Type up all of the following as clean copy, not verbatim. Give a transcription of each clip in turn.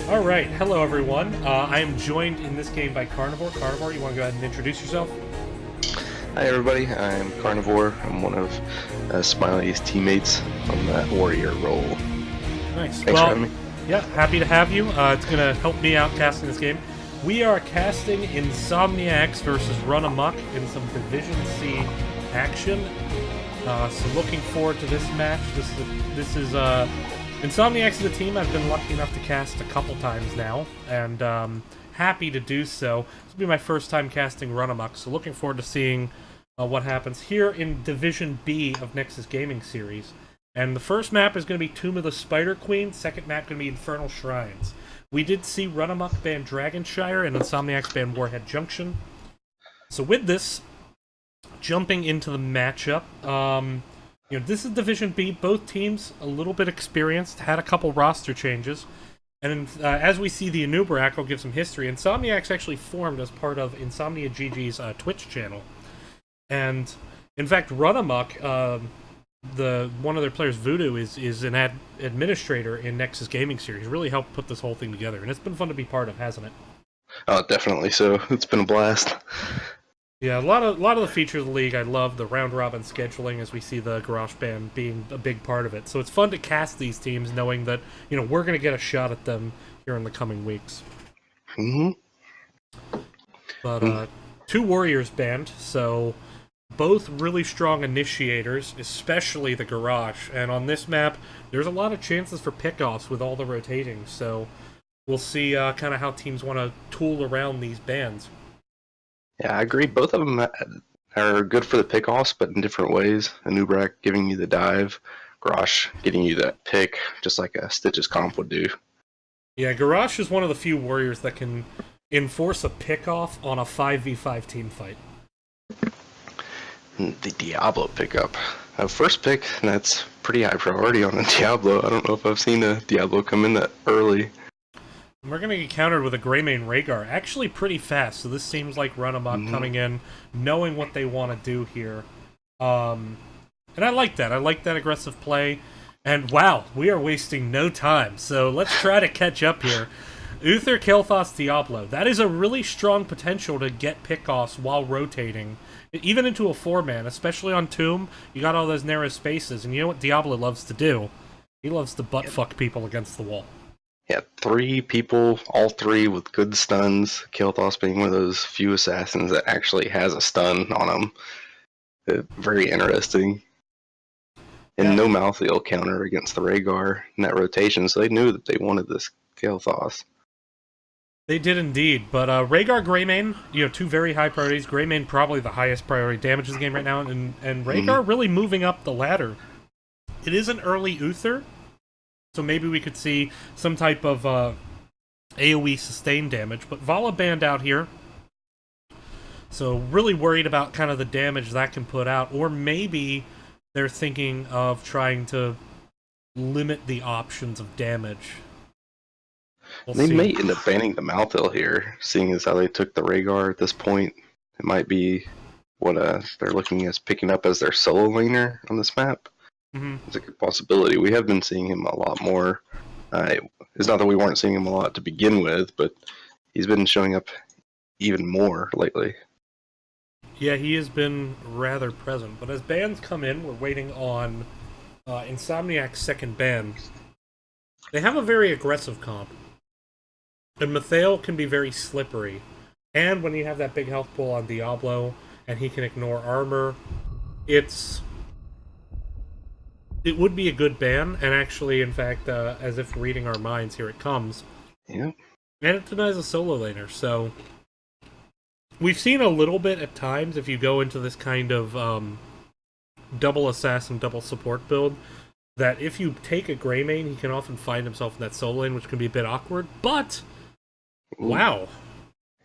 All right, hello everyone. I am joined in this game by Carnivore. Carnivore, you want to go ahead and introduce yourself? Hi everybody, I'm Carnivore. I'm one of Smiley's teammates on that warrior role. Nice. Thanks for having me. Yeah, happy to have you. It's going to help me out casting this game. We are casting INSOMNIACS versus Runamok in some Division C action. So looking forward to this match. This is INSOMNIACS is a team I've been lucky enough to cast a couple times now, and happy to do so. This will be my first time casting Runamok, so looking forward to seeing what happens here in Division B of Nexus Gaming Series. And the first map is going to be Tomb of the Spider Queen, second map going to be Infernal Shrines. We did see Runamok ban Dragonshire and INSOMNIACS ban Warhead Junction. So with this, jumping into the matchup, this is Division B. Both teams a little bit experienced, had a couple roster changes. And as we see the Anubarak, I'll give some history. INSOMNIACS actually formed as part of Insomnia GG's Twitch channel. And, in fact, Runamok, one of their players, Voodoo, is an administrator in Nexus Gaming Series. Really helped put this whole thing together. And it's been fun to be part of, hasn't it? Oh, definitely so. It's been a blast. Yeah, a lot of the features of the league I love. The round-robin scheduling, as we see the Garage Band being a big part of it. So it's fun to cast these teams knowing that, we're going to get a shot at them here in the coming weeks. But two Warriors banned, so both really strong initiators, especially the Garage. And on this map, there's a lot of chances for pickoffs with all the rotating. So we'll see kind of how teams want to tool around these bans. Yeah, I agree. Both of them are good for the pickoffs, but in different ways. Anubarak giving you the dive, Garage getting you that pick, just like a Stitches comp would do. Yeah, Garage is one of the few warriors that can enforce a pickoff on a 5v5 team fight. The Diablo pickup. First pick, that's pretty high priority on a Diablo. I don't know if I've seen a Diablo come in that early. We're going to get countered with a Greymane Rhaegar, actually pretty fast, so this seems like Runamok coming in, knowing what they want to do here. And I like that. I like that aggressive play. And wow, we are wasting no time, so let's try to catch up here. Uther, Kael'thas, Diablo. That is a really strong potential to get pickoffs while rotating, even into a 4-man, especially on Tomb. You got all those narrow spaces, and you know what Diablo loves to do? He loves to butt-fuck people against the wall. Yeah, 3 people, all 3 with good stuns. Kael'thas being one of those few assassins that actually has a stun on him. Very interesting. And no Malthael counter against the Rhaegar in that rotation, so they knew that they wanted this Kael'thas. They did indeed, but Rhaegar, Greymane, 2 very high priorities. Greymane probably the highest priority damage in the game right now, and Rhaegar really moving up the ladder. It is an early Uther, so maybe we could see some type of AoE sustained damage. But Vala banned out here. So really worried about kind of the damage that can put out. Or maybe they're thinking of trying to limit the options of damage. They may end up banning the Malthael here, seeing as how they took the Rhaegar at this point. It might be what they're looking as picking up as their solo laner on this map. It's a good possibility. We have been seeing him a lot more. It's not that we weren't seeing him a lot to begin with, but he's been showing up even more lately. Yeah, he has been rather present. But as bans come in, we're waiting on INSOMNIAC's second ban. They have a very aggressive comp. And Malthael can be very slippery. And when you have that big health pool on Diablo, and he can ignore armor, it would be a good ban, and actually, in fact, as if reading our minds, here it comes. Yeah. And it denies a solo laner, so we've seen a little bit at times, if you go into this kind of double assassin, double support build, that if you take a Greymane, he can often find himself in that solo lane, which can be a bit awkward, but wow.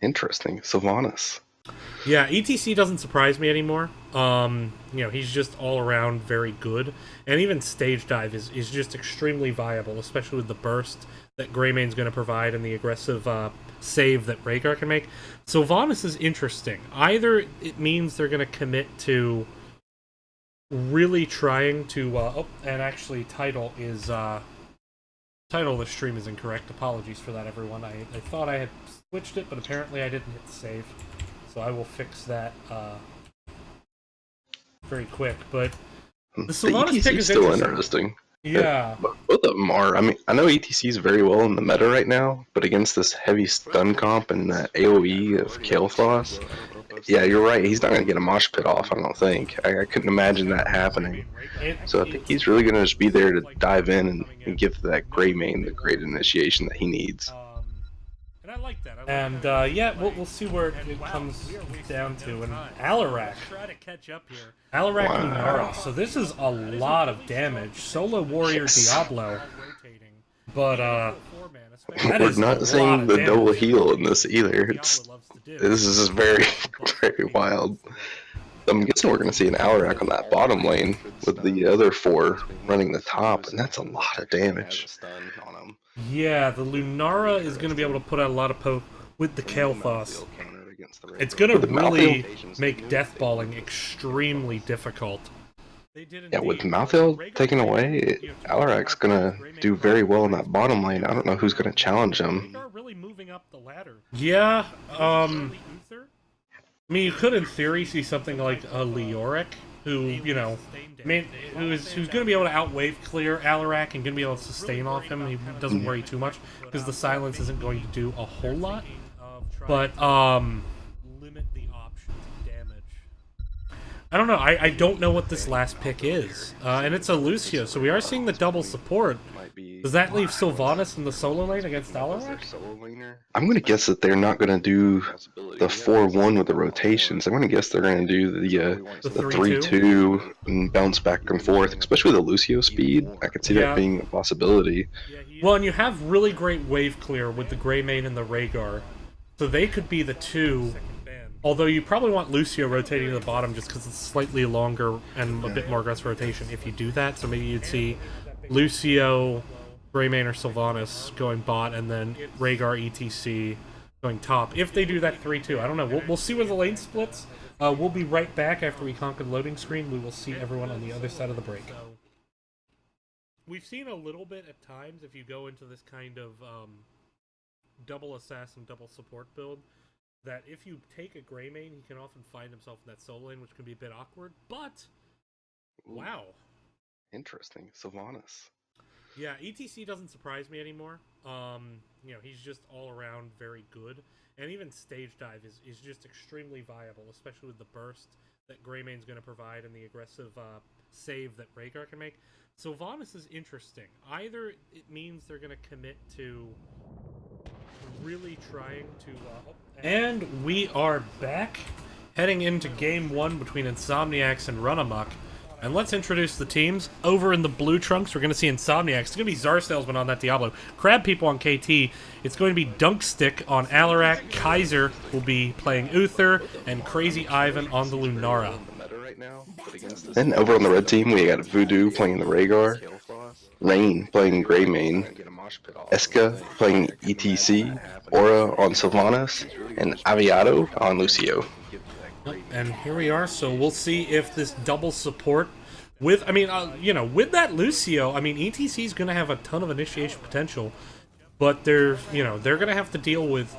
Interesting. Sylvanas. Yeah, ETC doesn't surprise me anymore. He's just all around very good. And even Stage Dive is just extremely viable, especially with the burst that Greymane's going to provide and the aggressive save that Rhaegar can make. Sylvanas is interesting. Either it means they're going to commit to really trying to... and actually, title title of the stream is incorrect. Apologies for that, everyone. I thought I had switched it, but apparently I didn't hit save. So I will fix that very quick. But the Sylvanas pick is still interesting. Yeah. Both of them are. I mean, I know ETC is very well in the meta right now, but against this heavy stun comp and that AoE of Kael'thas, yeah, you're right. He's not going to get a mosh pit off, I don't think. I couldn't imagine that happening. So I think he's really going to just be there to dive in and give that gray main the great initiation that he needs. And I like that. And yeah, we'll see where it comes down to. And Alarak. Alarak Lunara. So this is a lot of damage. Solo Warrior Diablo. But we're not seeing the double heal in this either. This is very, very wild. I'm guessing we're going to see an Alarak on that bottom lane with the other 4 running the top, and that's a lot of damage. Yeah, the Lunara is going to be able to put out a lot of poke with the Kael'thas. It's going to really make deathballing extremely difficult. Yeah, with Malthael taken away, Alarak's going to do very well in that bottom lane. I don't know who's going to challenge him. Yeah, I mean, you could, in theory, see something like a Leoric, who, you know, who's going to be able to outwave clear Alarak and going to be able to sustain off him. He doesn't worry too much because the silence isn't going to do a whole lot. But limit the options of damage. I don't know. I don't know what this last pick is, and it's a Lucio, so we are seeing the double support. Does that leave Sylvanas in the solo lane against Alarak? I'm going to guess that they're not going to do the 4-1 with the rotations. I'm going to guess they're going to do the 3-2 and bounce back and forth, especially with the Lucio speed. I could see that being a possibility. Well, and you have really great wave clear with the Greymane and the Rhaegar, so they could be the 2. Although you probably want Lucio rotating to the bottom just because it's slightly longer and a bit more aggressive rotation if you do that. So maybe you'd see Lucio, Greymane, or Sylvanas going bot, and then Rhaegar, ETC going top. If they do that 3-2, I don't know. We'll see where the lane splits. We'll be right back after we conquer the loading screen. We will see everyone on the other side of the break. We've seen a little bit at times if you go into this kind of double assassin, double support build, that if you take a Greymane, he can often find himself in that solo lane, which can be a bit awkward, but wow. Interesting. Sylvanas. Yeah, ETC doesn't surprise me anymore. You know, he's just all around very good. And even stage dive is just extremely viable, especially with the burst that Greymane's going to provide and the aggressive save that Rhaegar can make. Sylvanas is interesting. Either it means they're going to commit to really trying to... And we are back, heading into Game 1 between INSOMNIACS and Runamok. And let's introduce the teams. Over in the blue trunks, we're going to see INSOMNIACS. It's going to be Czar Salesman on that Diablo. Crab People on KT. It's going to be Dunkstick on Alarak. Kaiser will be playing Uther. And Crazy Ivan on the Lunara. Then over on the red team, we got Voodoo playing the Rhaegar. Rain playing Greymane. Eska playing ETC. Aura on Sylvanas. And Aviado on Lucio. And here we are, so we'll see if this double support with, I mean, you know, with that Lucio, I mean, ETC is going to have a ton of initiation potential, but they're, you know, they're going to have to deal with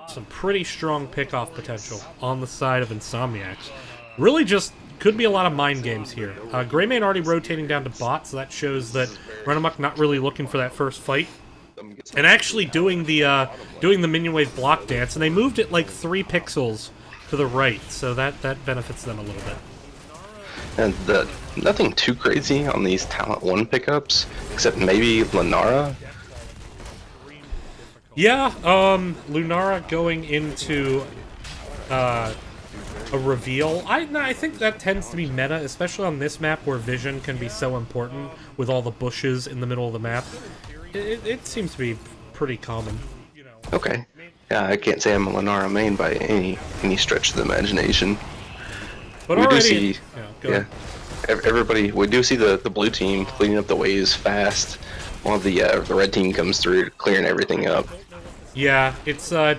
some pretty strong pickoff potential on the side of INSOMNIACS. Really just could be a lot of mind games here. Greymane already rotating down to bot, so that shows that Runamok not really looking for that first fight. And actually doing the minion wave block dance, and they moved it like 3 pixels to the right, so that benefits them a little bit. And nothing too crazy on these Talent 1 pickups, except maybe Lunara. Yeah, Lunara going into a reveal. I think that tends to be meta, especially on this map where vision can be so important with all the bushes in the middle of the map. It seems to be pretty common. Okay. Yeah, I can't say I'm a Lunara main by any stretch of the imagination. But we already, do see, everybody. We do see the blue team cleaning up the waves fast, while the red team comes through, clearing everything up. Yeah, it's so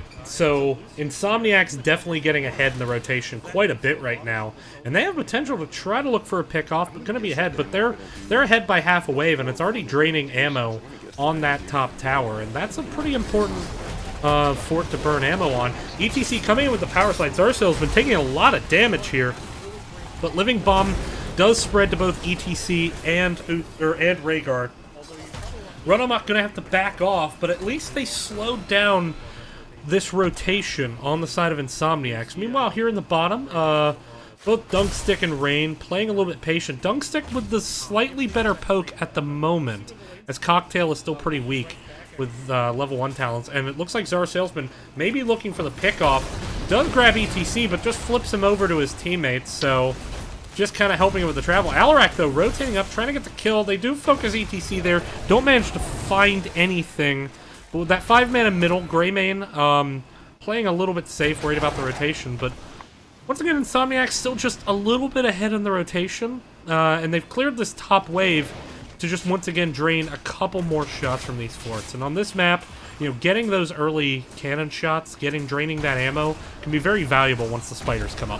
Insomniac's definitely getting ahead in the rotation quite a bit right now, and they have potential to try to look for a pick-off, but going to be ahead. But they're ahead by half a wave, and it's already draining ammo on that top tower, and that's a pretty important fort to burn ammo on. ETC coming in with the power slide. Zarsil's been taking a lot of damage here, but Living Bomb does spread to both ETC and Rhaegar. Runamok gonna have to back off, but at least they slowed down this rotation on the side of Insomniacs. Meanwhile, here in the bottom, both Dunkstick and Rain playing a little bit patient. Dunkstick with the slightly better poke at the moment, as Cocktail is still pretty weak with level 1 talents, and it looks like Czar Salesman maybe looking for the pickoff. Does grab ETC, but just flips him over to his teammates, so just kind of helping him with the travel. Alarak, though, rotating up, trying to get the kill. They do focus ETC there. Don't manage to find anything. But with that 5-mana middle, Greymane playing a little bit safe, worried about the rotation. But once again, Insomniac's still just a little bit ahead in the rotation. And they've cleared this top wave to just once again drain a couple more shots from these forts. And on this map, you know, getting those early cannon shots, draining that ammo, can be very valuable once the spiders come up.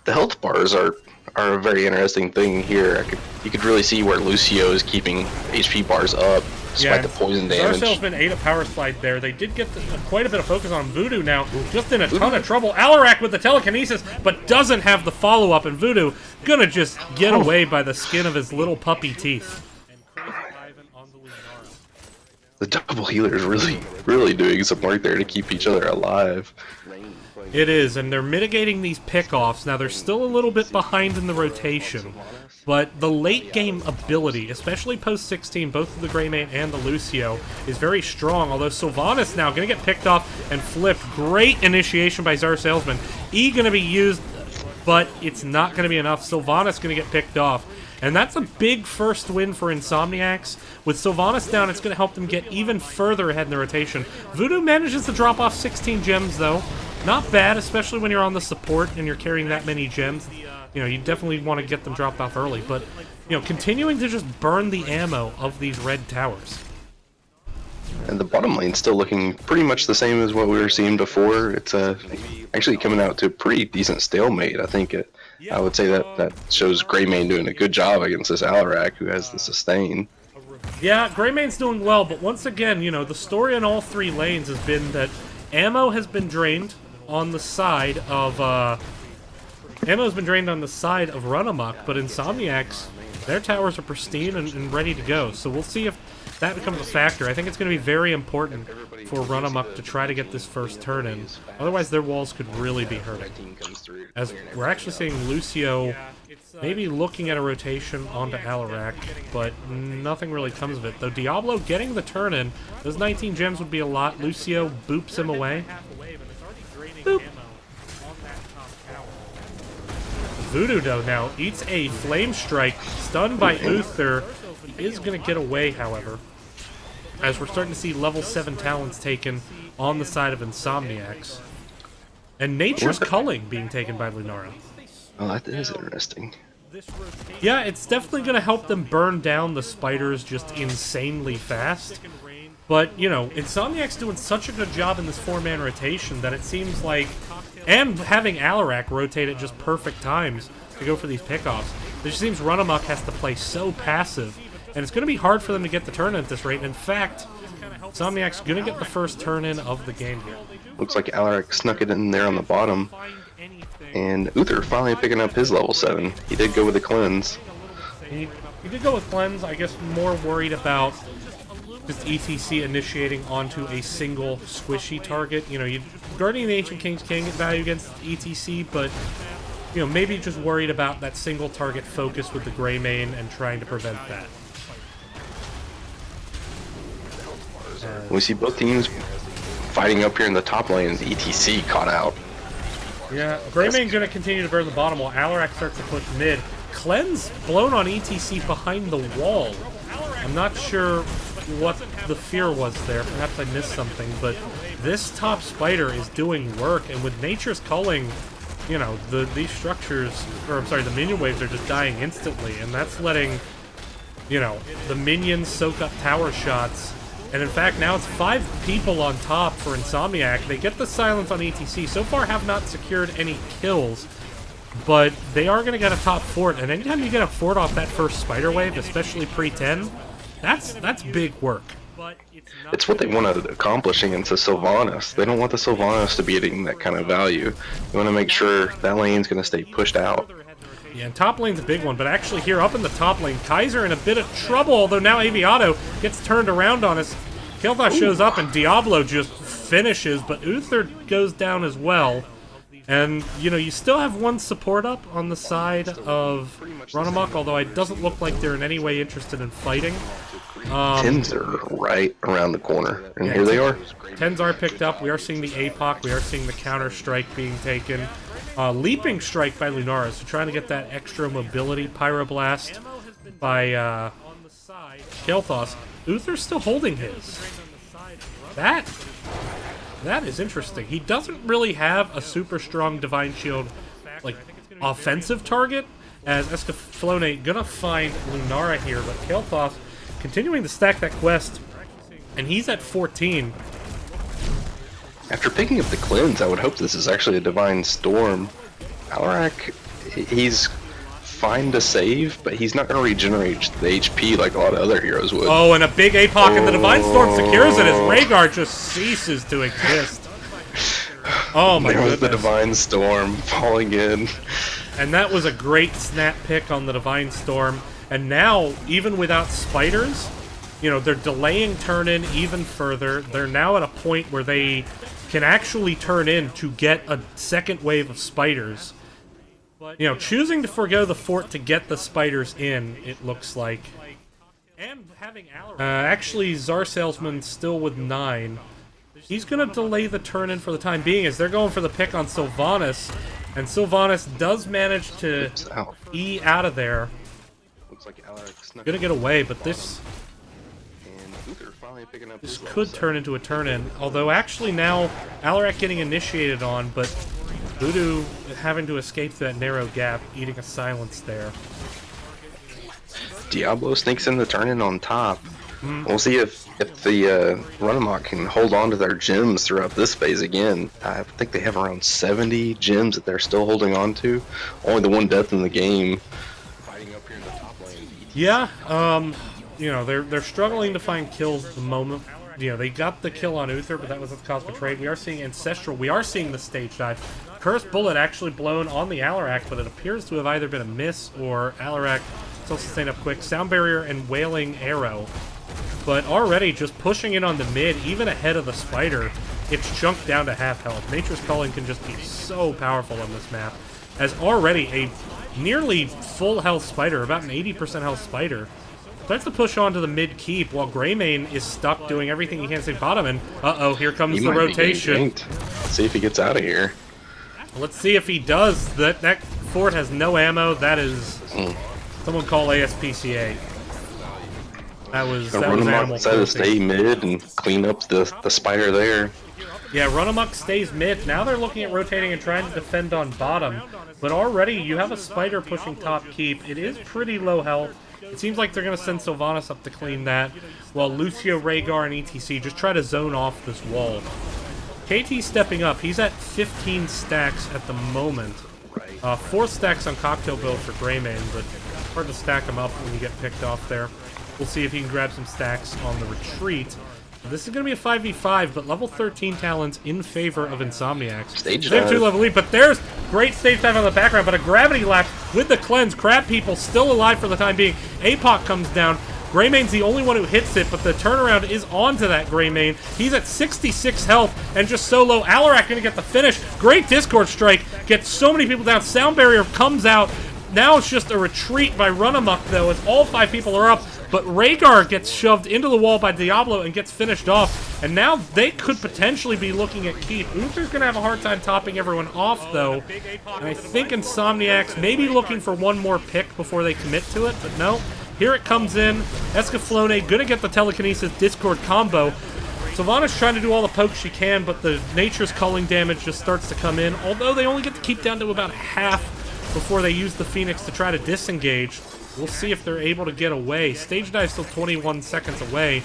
The health bars are a very interesting thing here. You could really see where Lucio is keeping HP bars up despite the poison damage. Zarcel's been ate a power slide there. They did get quite a bit of focus on Voodoo now, just in a ton of trouble. Alarak with the telekinesis, but doesn't have the follow-up, and Voodoo gonna just get away by the skin of his little puppy teeth. The double healer is really doing some work there to keep each other alive. It is, and they're mitigating these pickoffs. Now, they're still a little bit behind in the rotation, but the late-game ability, especially post-16, both of the Greymane and the Lucio, is very strong, although Sylvanas now going to get picked off and flipped. Great initiation by Czar Salesman. E going to be used, but it's not going to be enough. Sylvanas going to get picked off. And that's a big first win for Insomniacs. With Sylvanas down, it's going to help them get even further ahead in the rotation. Voodoo manages to drop off 16 gems, though. Not bad, especially when you're on the support and you're carrying that many gems. You know, you definitely want to get them dropped off early. But, you know, continuing to just burn the ammo of these red towers. And the bottom lane's still looking pretty much the same as what we were seeing before. It's actually coming out to a pretty decent stalemate. I think I would say that shows Greymane doing a good job against this Alarak, who has the sustain. Yeah, Greymane's doing well, but once again, you know, the story in all three lanes has been that ammo has been drained on the side of Runamok, but Insomniacs, their towers are pristine and ready to go. So we'll see if that becomes a factor. I think it's going to be very important for Runamok to try to get this first turn in. Otherwise, their walls could really be hurting. As we're actually seeing Lucio maybe looking at a rotation onto Alarak, but nothing really comes of it. Though Diablo getting the turn in, those 19 gems would be a lot. Lucio boops him away. Boop. Voodoo, though, now eats a Flame Strike, stunned by Uther. He is going to get away, however, as we're starting to see level 7 talents taken on the side of Insomniacs. And Nature's Culling being taken by Lunara. Oh, that is interesting. Yeah, it's definitely going to help them burn down the spiders just insanely fast. But, you know, Insomniac's doing such a good job in this 4-man rotation that it seems like... And having Alarak rotate at just perfect times to go for these pickoffs. It just seems Runamok has to play so passive. And it's going to be hard for them to get the turn in at this rate. In fact, Insomniac's going to get the first turn in of the game here. Looks like Alarak snuck it in there on the bottom. And Uther finally picking up his level 7. He did go with the cleanse. He did go with cleanse, I guess more worried about just ETC initiating onto a single squishy target. You know, Guardian of the Ancient Kings can get value against ETC, but, you know, maybe just worried about that single target focus with the Greymane and trying to prevent that. We see both teams fighting up here in the top lane as ETC caught out. Yeah, Greymane's going to continue to burn the bottom while Alarak starts to push mid. Cleanse blown on ETC behind the wall. I'm not sure what the fear was there. Perhaps I missed something, but this top spider is doing work, and with Nature's Culling, you know, these structures, or I'm sorry, the minion waves are just dying instantly, and that's letting, you know, the minions soak up tower shots And in fact, now it's 5 people on top for Insomniac. They get the silence on ETC. So far have not secured any kills, but they are going to get a top fort. And anytime you get a fort off that first spider wave, especially pre-10, that's big work. It's what they want to accomplish against the Sylvanas. They don't want the Sylvanas to be getting that kind of value. They want to make sure that lane's going to stay pushed out. Yeah, and top lane's a big one, but actually here up in the top lane, Kaiser in a bit of trouble, although now Aviato gets turned around on us. Kilthos shows up and Diablo just finishes, but Uther goes down as well. And, you know, you still have one support up on the side of Runamok, although it doesn't look like they're in any way interested in fighting. Tens are right around the corner, and here they are. Tens are picked up. We are seeing the APOC. We are seeing the counter strike being taken. Leaping strike by Lunara, so trying to get that extra mobility. Pyroblast by Kilthos. Uther's still holding his. That is interesting. He doesn't really have a super strong Divine Shield, like, offensive target, as Escaflowne gonna find Lunara here, but Kilthos continuing to stack that quest, and he's at 14. After picking up the cleanse, I would hope this is actually a Divine Storm. Alarak, he's fine to save, but he's not going to regenerate the HP like a lot of other heroes would. Oh, and a big APOC, and the Divine Storm secures it as Rhaegar just ceases to exist. Oh my goodness. There was the Divine Storm falling in. And that was a great snap pick on the Divine Storm. And now, even without spiders, you know, they're delaying turn-in even further. They're now at a point where they can actually turn in to get a second wave of spiders. You know, choosing to forgo the fort to get the spiders in, it looks like. Actually, Czar Salesman still with 9. He's going to delay the turn-in for the time being as they're going for the pick on Sylvanas. And Sylvanas does manage to E out of there. Gonna get away, but this could turn into a turn-in. Although, actually now, Alarak getting initiated on, but Voodoo having to escape that narrow gap, eating a silence there. Diablo sneaks in the turn-in on top. We'll see if the Runamok can hold on to their gems throughout this phase again. I think they have around 70 gems that they're still holding on to. Only the one death in the game. Yeah, you know, they're struggling to find kills at the moment. You know, they got the kill on Uther, but that was at the cost of trade. We are seeing Ancestral. We are seeing the stage dive. Cursed Bullet actually blown on the Alarak, but it appears to have either been a miss or Alarak still sustained up quick. Sound Barrier and Wailing Arrow. But already just pushing in on the mid, even ahead of the Spider, it's chunked down to half health. Nature's Calling can just be so powerful on this map, as already a nearly full health Spider, about an 80% health Spider, starts to push on to the mid keep while Greymane is stuck doing everything he can to save bottom, and uh-oh, here comes the rotation. Let's see if he gets out of here. Let's see if he does. That fort has no ammo. That is... Someone call ASPCA. That was animal decided to stay mid and clean up the Spider there. Yeah, Runamok stays mid. Now they're looking at rotating and trying to defend on bottom. But already you have a Spider pushing top keep. It is pretty low health. It seems like they're going to send Sylvanas up to clean that, while Lucio, Rhaegar, and ETC just try to zone off this wall. KT stepping up. He's at 15 stacks at the moment. 4 stacks on Cocktail Build for Greymane, but hard to stack him up when you get picked off there. We'll see if he can grab some stacks on the retreat. This is going to be a 5v5, but level 13 talents in favor of Insomniacs. Stage they have 2 level lead, but there's great stage dive on the background, but a gravity lap with the cleanse. Crab People still alive for the time being. APOC comes down. Greymane's the only one who hits it, but the turnaround is onto that Greymane. He's at 66 health and just so low. Alarak going to get the finish. Great Discord Strike. Gets so many people down. Sound Barrier comes out. Now it's just a retreat by Runamok, though, as all 5 people are up. But Rhaegar gets shoved into the wall by Diablo and gets finished off. And now they could potentially be looking at keep. Uther's going to have a hard time topping everyone off, though. And I think Insomniacs may be looking for one more pick before they commit to it. But no, here it comes in. Escaflowne going to get the Telekinesis Discord combo. Sylvanas trying to do all the pokes she can, but the Nature's Culling damage just starts to come in. Although they only get to keep down to about half before they use the Phoenix to try to disengage. We'll see if they're able to get away. Stage dive still 21 seconds away.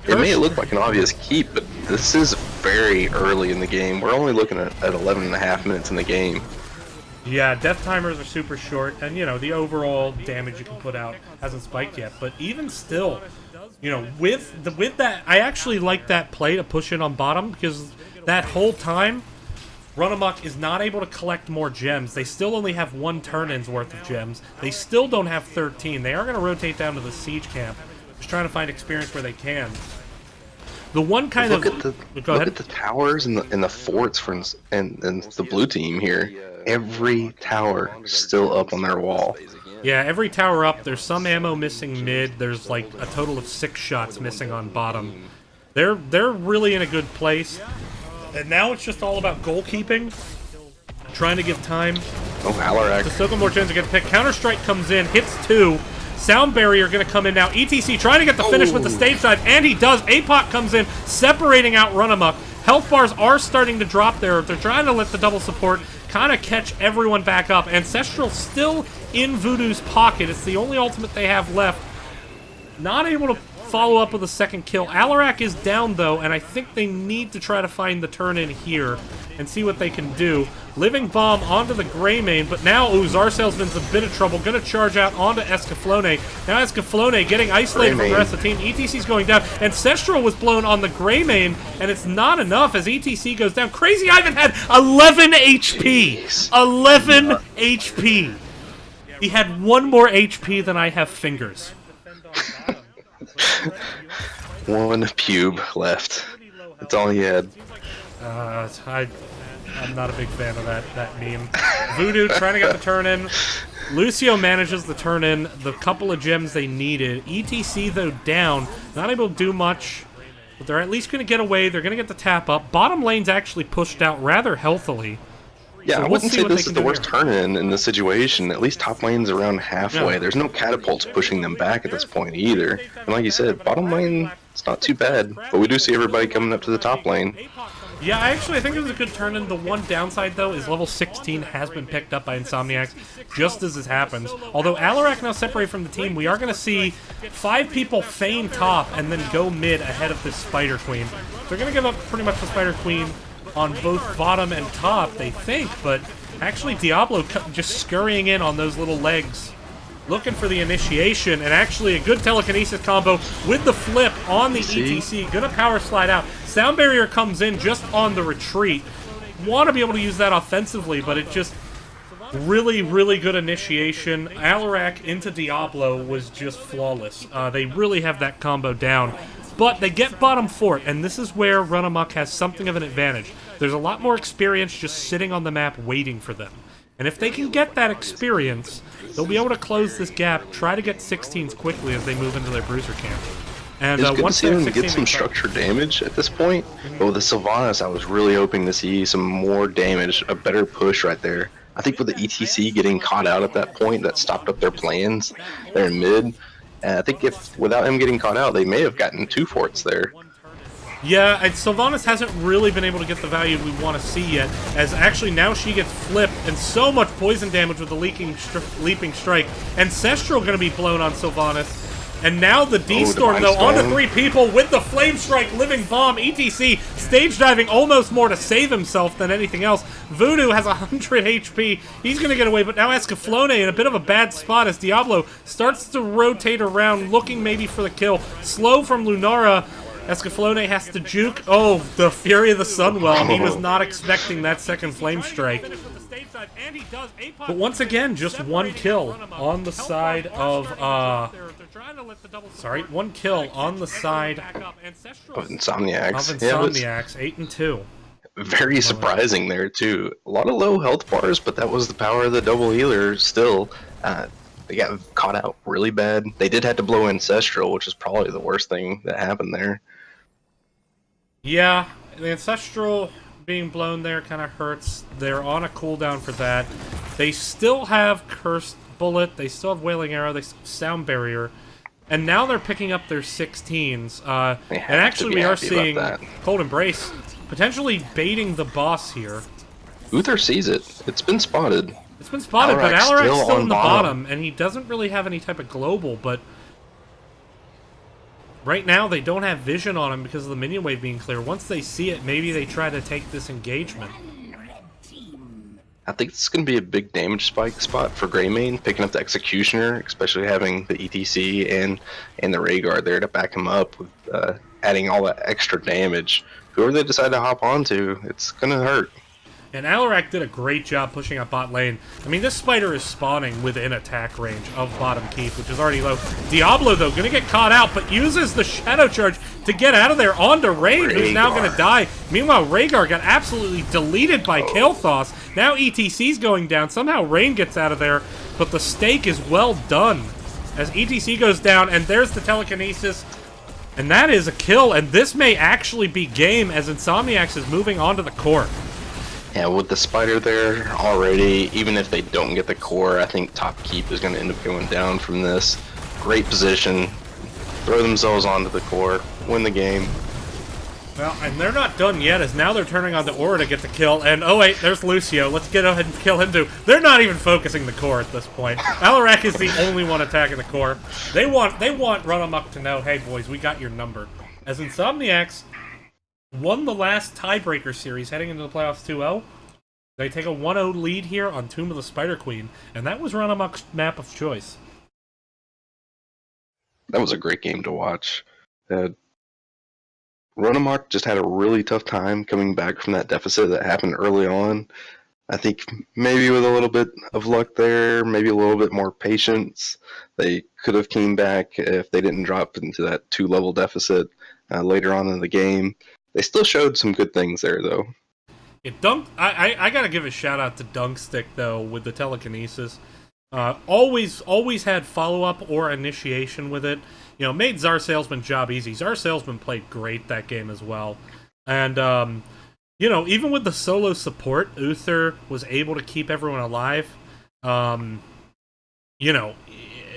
It may look like an obvious keep, but this is very early in the game. We're only looking at 11 and a half minutes in the game. Yeah, death timers are super short, and you know the overall damage you can put out hasn't spiked yet. But even still, you know, with that, I actually like that play to push it on bottom because that whole time, Runamok is not able to collect more gems. They still only have 1 turn-in's worth of gems. They still don't have 13. They are going to rotate down to the siege camp, just trying to find experience where they can. The one kind look of look at the towers and the forts and the blue team here. Every tower still up on their wall. Yeah, every tower up. There's some ammo missing mid. There's like a total of 6 shots missing on bottom. They're really in a good place. And now it's just all about goalkeeping, trying to give time. Oh, Alarak. To still get more gems to get picked. Counter-Strike comes in, hits 2. Sound Barrier going to come in now. ETC trying to get the finish with the stage dive, and he does. APOC comes in, separating out Runamok. Health bars are starting to drop there. They're trying to let the double support kind of catch everyone back up. Ancestral still in Voodoo's pocket. It's the only ultimate they have left. Not able to follow up with a second kill. Alarak is down, though, and I think they need to try to find the turn-in here and see what they can do. Living Bomb onto the Greymane, but now, Czar Salesman's a bit of trouble. Gonna charge out onto Escaflowne. Now Escaflowne getting isolated from the rest of the team. ETC's going down. Ancestral was blown on the Greymane, and it's not enough as ETC goes down. Crazy Ivan had 11 HP! Jeez. 11 HP! He had 1 more HP than I have fingers. 1 pube left. That's all he had. I'm not a big fan of that meme. Voodoo trying to get the turn-in. Lucio manages the turn-in. The couple of gems they needed. ETC, though, down. Not able to do much. But they're at least going to get away. They're going to get the tap up. Bottom lane's actually pushed out rather healthily. Yeah, so I wouldn't say this is the worst turn-in in this situation. At least top lane's around halfway. Yeah. There's no catapults pushing them back at this point either. And like you said, bottom lane, it's not too bad. But we do see everybody coming up to the top lane. Yeah, I think it was a good turn-in. The one downside, though, is level 16 has been picked up by Insomniacs just as this happens. Although Alarak now separated from the team, we are going to see 5 people feign top and then go mid ahead of this Spider Queen. They're going to give up pretty much the Spider Queen on both bottom and top, they think, but actually Diablo just scurrying in on those little legs, looking for the initiation, and actually a good telekinesis combo with the flip on the ETC. Gonna power slide out. Sound Barrier comes in just on the retreat. Want to be able to use that offensively, but it just really, really good initiation. Alarak into Diablo was just flawless. They really have that combo down. But they get bottom fort, and this is where Runamok has something of an advantage. There's a lot more experience just sitting on the map waiting for them. And if they can get that experience, they'll be able to close this gap, try to get 16s quickly as they move into their bruiser camp. And it's good once to see them get some structured damage at this point. But with the Sylvanas, I was really hoping to see some more damage, a better push right there. I think with the ETC getting caught out at that point, that stopped up their plans. They're in mid. And I think if without him getting caught out, they may have gotten 2 forts there. Yeah, and Sylvanas hasn't really been able to get the value we want to see yet, as actually now she gets flipped, and so much poison damage with the leaping strike. Ancestral going to be blown on Sylvanas. And now the D-Storm, though, onto 3 people with the Flame Strike, Living Bomb, ETC, stage diving almost more to save himself than anything else. Voodoo has 100 HP. He's going to get away, but now Escaflowne in a bit of a bad spot as Diablo starts to rotate around, looking maybe for the kill. Slow from Lunara. Escaflowne has to juke. Oh, the Fury of the Sunwell. He was not expecting that second Flame Strike. But once again, just 1 kill on the side of, one kill on the side of Insomniacs. Of Insomniacs, 8-2. Very surprising there, too. A lot of low health bars, but that was the power of the double healer still. They got caught out really bad. They did have to blow Ancestral, which is probably the worst thing that happened there. Yeah, the Ancestral being blown there kind of hurts. They're on a cooldown for that. They still have Cursed Bullet. They still have Wailing Arrow. They still have Sound Barrier. And now they're picking up their 16s. And actually we are seeing Cold Embrace potentially baiting the boss here. Uther sees it. It's been spotted. It's been spotted, but Alarak's still in the bottom, and he doesn't really have any type of global, but right now they don't have vision on him because of the minion wave being clear. Once they see it, maybe they try to take this engagement. I think it's going to be a big damage spike spot for Greymane, picking up the Executioner, especially having the ETC and the Rhaegar there to back him up with adding all that extra damage. Whoever they decide to hop onto, it's going to hurt. And Alarak did a great job pushing up bot lane. I mean, this spider is spawning within attack range of bottom keep, which is already low. Diablo, though, gonna get caught out, but uses the Shadow Charge to get out of there onto Rain, who's now gonna die. Meanwhile, Rhaegar got absolutely deleted by Kael'thas. Now ETC's going down. Somehow Rain gets out of there, but the stake is well done. As ETC goes down, and there's the telekinesis. And that is a kill, and this may actually be game as Insomniacs is moving on to the core. Yeah, with the spider there already, even if they don't get the core, I think top keep is going to end up going down from this. Great position, throw themselves onto the core, win the game. Well, and they're not done yet, as now they're turning on the Aura to get the kill, and oh wait, there's Lucio. Let's get ahead and kill him too. They're not even focusing the core at this point. Alarak is the only one attacking the core. They want Runamok to know, hey boys, we got your number. As Insomniacs won the last tiebreaker series heading into the playoffs 2-0. They take a 1-0 lead here on Tomb of the Spider Queen, and that was Runamok's map of choice. That was a great game to watch. Runamok just had a really tough time coming back from that deficit that happened early on. I think maybe with a little bit of luck there, maybe a little bit more patience, they could have came back if they didn't drop into that 2-level deficit later on in the game. They still showed some good things there, though. I gotta give a shout out to Dunkstick though with the telekinesis. Always had follow up or initiation with it. You know, made Czar Salesman's job easy. Czar Salesman played great that game as well, and you know, even with the solo support, Uther was able to keep everyone alive. You know,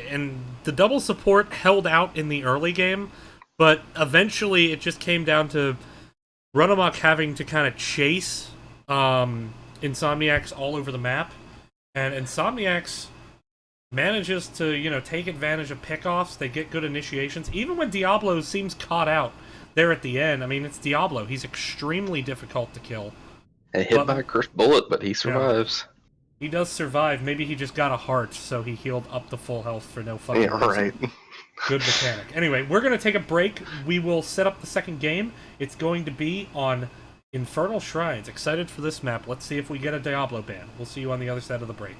and the double support held out in the early game, but eventually it just came down to Runamok having to kind of chase Insomniacs all over the map, and Insomniacs manages to, you know, take advantage of pickoffs. They get good initiations. Even when Diablo seems caught out there at the end, I mean, it's Diablo. He's extremely difficult to kill. And hit by a cursed bullet, but he survives. Yeah, he does survive. Maybe he just got a heart, so he healed up to full health for no fucking reason. Right. Good mechanic. Anyway, we're going to take a break. We will set up the second game. It's going to be on Infernal Shrines. Excited for this map. Let's see if we get a Diablo ban. We'll see you on the other side of the break.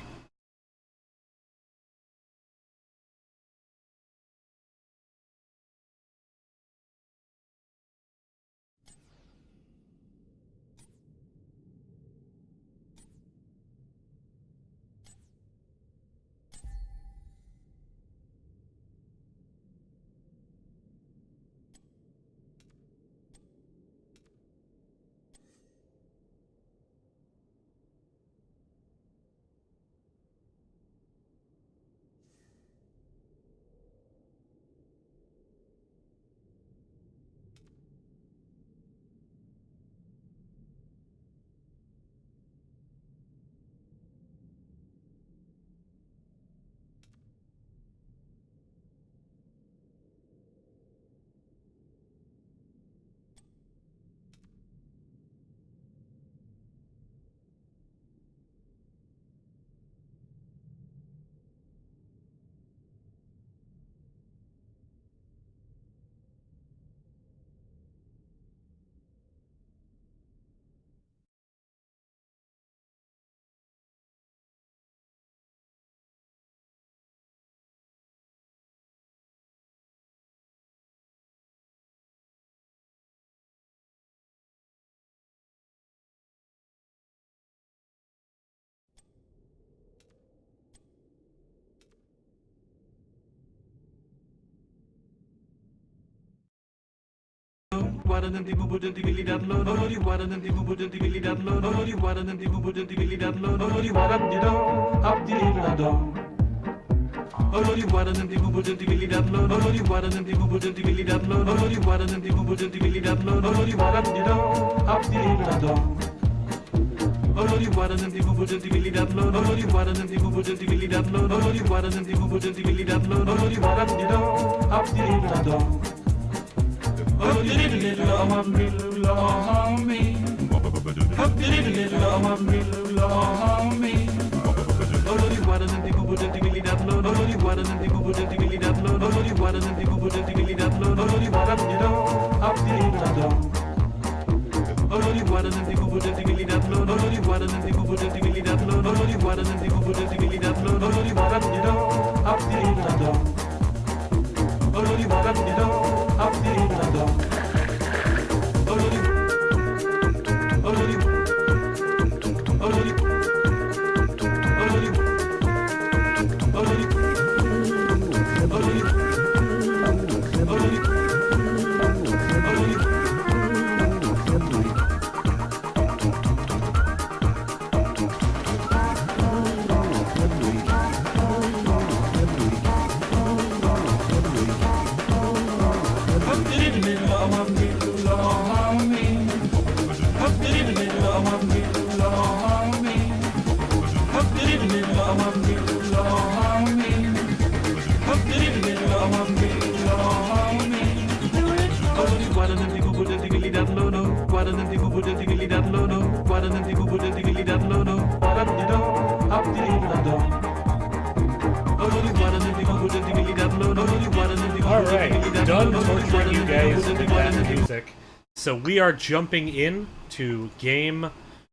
Alright, done torturing you guys with that music. So we are jumping in to game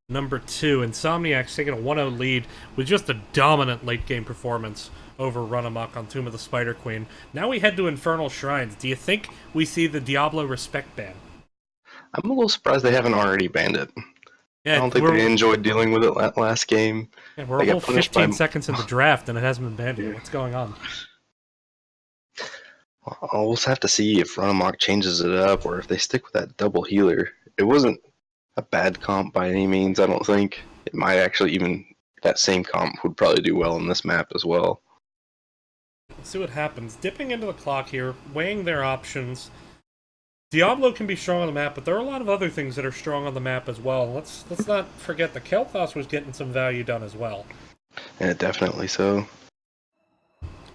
number 2. Insomniac's taking a 1-0 lead with just a dominant late-game performance over Runamok on Tomb of the Spider Queen. Now we head to Infernal Shrines. Do you think we see the Diablo respect ban? I'm a little surprised they haven't already banned it. Yeah, I don't think they enjoyed dealing with it last game. Yeah, we're a whole 15 seconds in the draft and it hasn't been banned yet. What's going on? I'll just have to see if Runamok changes it up or if they stick with that double healer. It wasn't a bad comp by any means, I don't think. It might actually even, that same comp would probably do well on this map as well. Let's see what happens. Dipping into the clock here, weighing their options. Diablo can be strong on the map, but there are a lot of other things that are strong on the map as well. Let's not forget that Kel'Thas was getting some value done as well. Yeah, definitely so.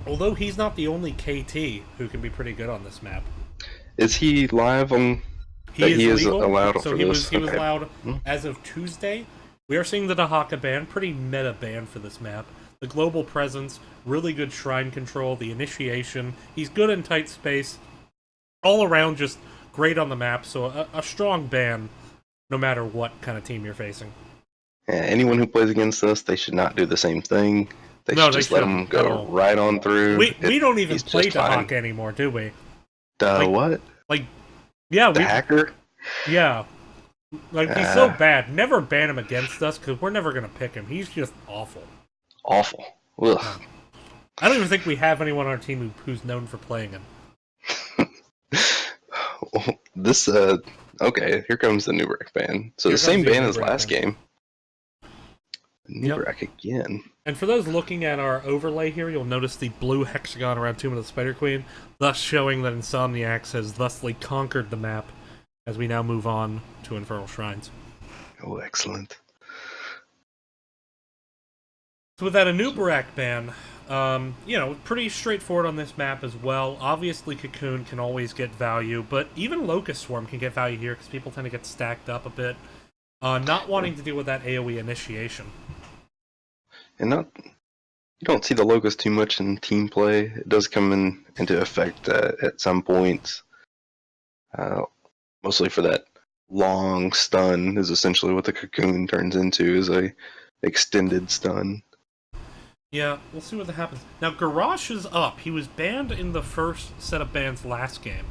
Although he's not the only KT who can be pretty good on this map. Is he live on? He is allowed so for he this? was allowed as of Tuesday. We are seeing the Dahaka ban, pretty meta ban for this map. The global presence, really good shrine control, the initiation. He's good in tight space. All around, just great on the map. So a strong ban, no matter what kind of team you're facing. Yeah, anyone who plays against us, they should not do the same thing. They should just let him go right on through. We don't even play Dahaka anymore, do we? What? Like, yeah, the hacker? Yeah. Like, he's so bad. Never ban him against us, because we're never going to pick him. He's just awful. Awful. Ugh. I don't even think we have anyone on our team who's known for playing him. This, okay, here comes the Nubrek ban. So the same ban as last game. Nubrek again. And for those looking at our overlay here, you'll notice the blue hexagon around Tomb of the Spider Queen, thus showing that Insomniacs has thusly conquered the map as we now move on to Infernal Shrines. Oh, excellent. So with that Anubarak ban, you know, pretty straightforward on this map as well. Obviously, Cocoon can always get value, but even Locust Swarm can get value here because people tend to get stacked up a bit. Not wanting to deal with that AoE initiation. And you don't see the Locust too much in team play. It does come into effect at some points. Mostly for that long stun is essentially what the Cocoon turns into, is a extended stun. Yeah, we'll see what happens. Now, Garrosh is up. He was banned in the first set of bans last game,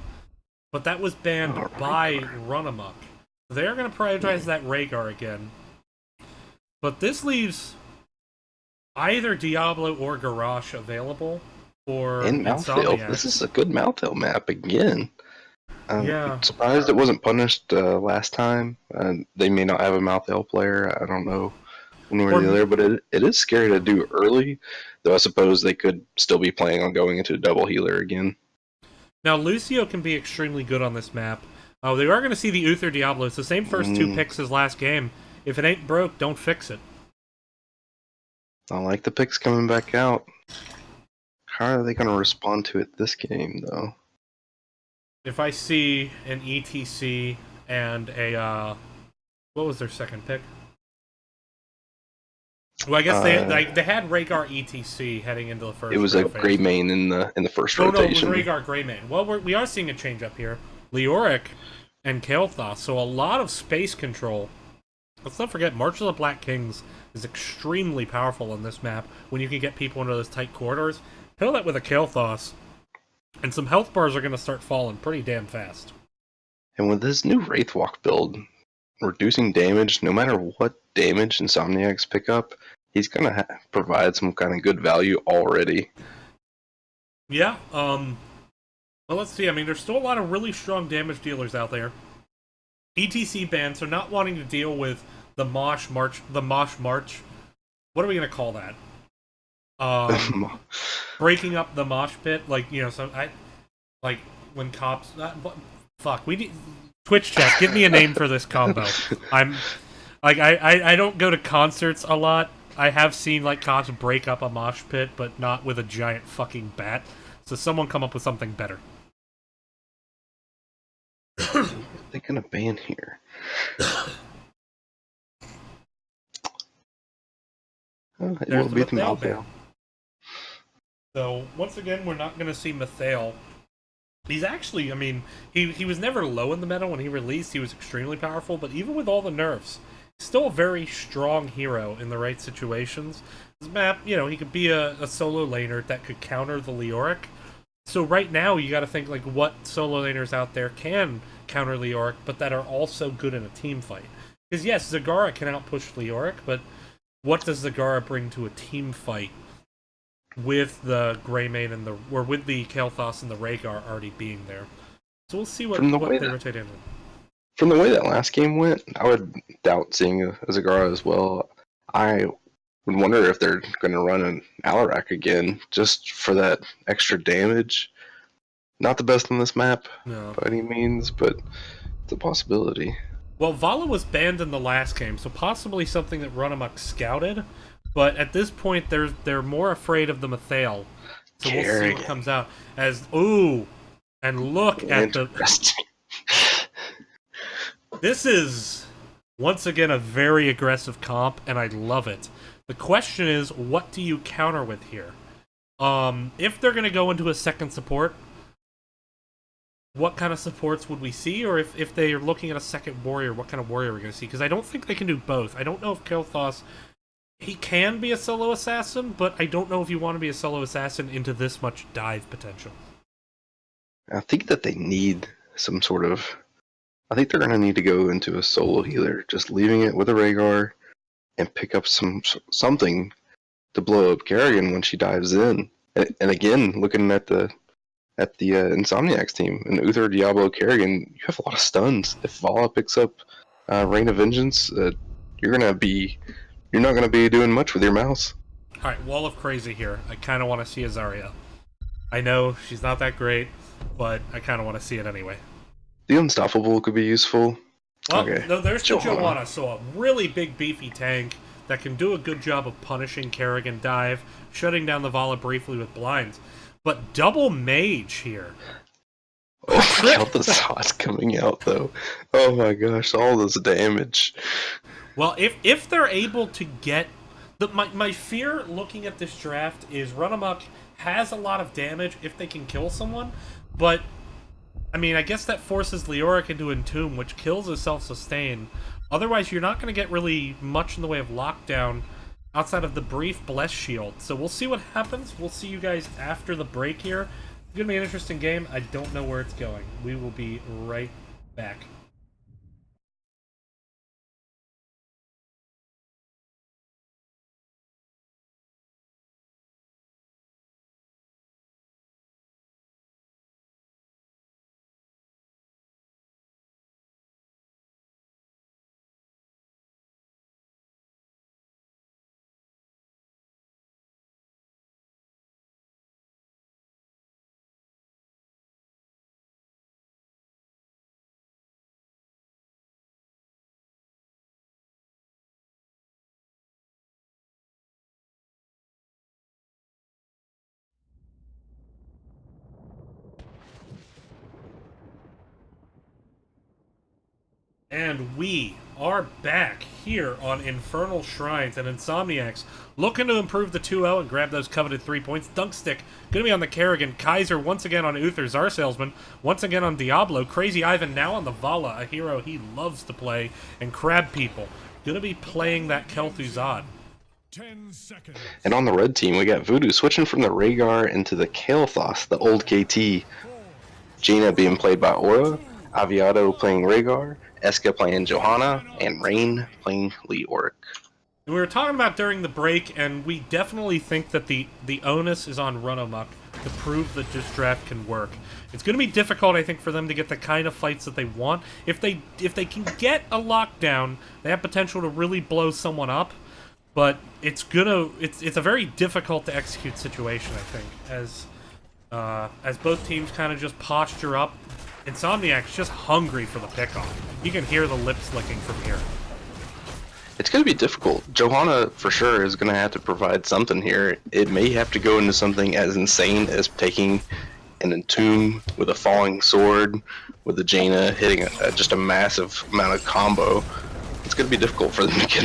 but that was banned by Runamok. They're going to prioritize that Rhaegar again. But this leaves either Diablo or Garrosh available for Insomniacs. This is a good Malthael map again. Yeah. I'm surprised it wasn't punished last time. They may not have a Malthael player. I don't know one way or the other, but it is scary to do early, though I suppose they could still be planning on going into a double healer again. Now, Lucio can be extremely good on this map. They are going to see the Uther Diablo. It's the same first two picks as last game. If it ain't broke, don't fix it. I like the picks coming back out. How are they going to respond to it this game, though? If I see an ETC and a what was their second pick? Well, I guess they had Rhaegar ETC heading into the first. It was group a phase. Greymane in the first Oh rotation. no, it was Rhaegar Greymane. Well, we are seeing a change up here. Leoric and Kael'thas, so a lot of space control. Let's not forget, March of the Black Kings is extremely powerful in this map when you can get people into those tight corridors. Kill that with a Kael'thas, and some health bars are going to start falling pretty damn fast. And with this new Wraithwalk build, reducing damage, no matter what damage Insomniacs pick up, he's going to provide some kind of good value already. Yeah, well, let's see. I mean, there's still a lot of really strong damage dealers out there. ETC bans, so not wanting to deal with the Mosh March. What are we going to call that? Breaking up the mosh pit, like, you know, so like when cops. Fuck, we need Twitch chat. Give me a name for this combo. I'm like I don't go to concerts a lot. I have seen like cops break up a mosh pit, but not with a giant fucking bat. So someone come up with something better. They're gonna ban here. It will be the Malthael. So once again, we're not going to see Malthael. He's actually, I mean, he was never low in the meta when he released. He was extremely powerful, but even with all the nerfs, still a very strong hero in the right situations. This map, you know, he could be a solo laner that could counter the Leoric. So right now, you got to think, like, what solo laners out there can counter Leoric, but that are also good in a team fight. Because yes, Zagara can outpush Leoric, but what does Zagara bring to a team fight with the Greymane and with the Kael'thas and the Rhaegar already being there? So we'll see what they rotate into. From the way that last game went, I would doubt seeing a Zagara as well. I would wonder if they're going to run an Alarak again, just for that extra damage. Not the best on this map, by any means, but it's a possibility. Well, Vala was banned in the last game, so possibly something that Runamok scouted. But at this point, they're more afraid of the Malthael. So we'll see what comes out. And look at the. This is once again a very aggressive comp, and I love it. The question is, what do you counter with here? If they're going to go into a second support, what kind of supports would we see? Or if they're looking at a second warrior, what kind of warrior are we going to see? Because I don't think they can do both. I don't know if Kael'thas, he can be a solo assassin, but I don't know if you want to be a solo assassin into this much dive potential. I think that they need some sort of... I think they're going to need to go into a solo healer, just leaving it with a Rhaegar, and pick up something to blow up Kerrigan when she dives in. And again, looking at the Insomniacs team, and Uther, Diablo, Kerrigan, you have a lot of stuns. If Vala picks up Reign of Vengeance, you're not gonna be doing much with your mouse. Alright, Wall of Crazy here. I kind of want to see Azaria. I know she's not that great, but I kind of want to see it anyway. The Unstoppable could be useful. Well, okay. No, there's the Johanna, so a really big beefy tank that can do a good job of punishing Kerrigan dive, shutting down the Vala briefly with blinds. But double mage here. Oh my god, the sauce coming out though. Oh my gosh, all this damage. Well, if they're able to get... My fear looking at this draft is Runamok has a lot of damage if they can kill someone, but I mean, I guess that forces Leoric into Entomb, which kills his self-sustain. Otherwise, you're not going to get really much in the way of lockdown outside of the brief Bless Shield. So we'll see what happens. We'll see you guys after the break here. It's going to be an interesting game. I don't know where it's going. We will be right back. And we are back here on Infernal Shrines and Insomniacs, looking to improve the 2-0 and grab those coveted 3 points. Dunkstick going to be on the Kerrigan. Kaiser once again on Uther. Czar Salesman once again on Diablo. Crazy Ivan now on the Vala, a hero he loves to play. And Crab People going to be playing that Kel'Thuzad. 10 seconds. And on the red team, we got Voodoo switching from the Rhaegar into the Kael'thas, the old KT. Jaina being played by Aura, Aviado playing Rhaegar, Eska playing Johanna, and Rain playing Leoric. We were talking about during the break, and we definitely think that the onus is on Runamok to prove that this draft can work. It's going to be difficult, I think, for them to get the kind of fights that they want. If they can get a lockdown, they have potential to really blow someone up. But it's a very difficult to execute situation, I think, as both teams kind of just posture up. Insomniac's just hungry for the pickoff. You can hear the lips licking from here. It's going to be difficult. Johanna, for sure, is going to have to provide something here. It may have to go into something as insane as taking an Entomb with a falling sword, with a Jaina hitting just a massive amount of combo. It's going to be difficult for them to get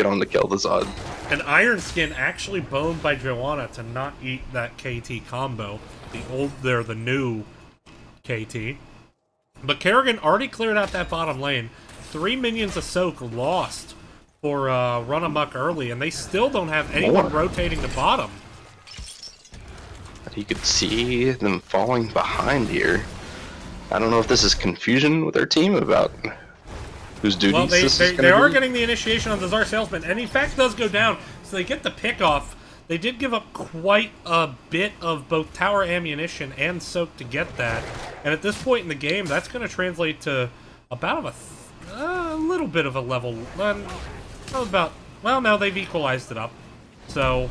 on the Kel'Thuzad. And Iron Skin actually boned by Johanna to not eat that KT combo. The new KT. But Kerrigan already cleared out that bottom lane. 3 minions of Soak lost for Runamok early, and they still don't have anyone rotating the bottom. You could see them falling behind here. I don't know if this is confusion with their team about whose duties this is going to be. They are getting the initiation on the Czar Salesman, and in fact does go down, so they get the pick off. They did give up quite a bit of both tower ammunition and soak to get that, and at this point in the game, that's going to translate to about a little bit of a level. Now they've equalized it up, so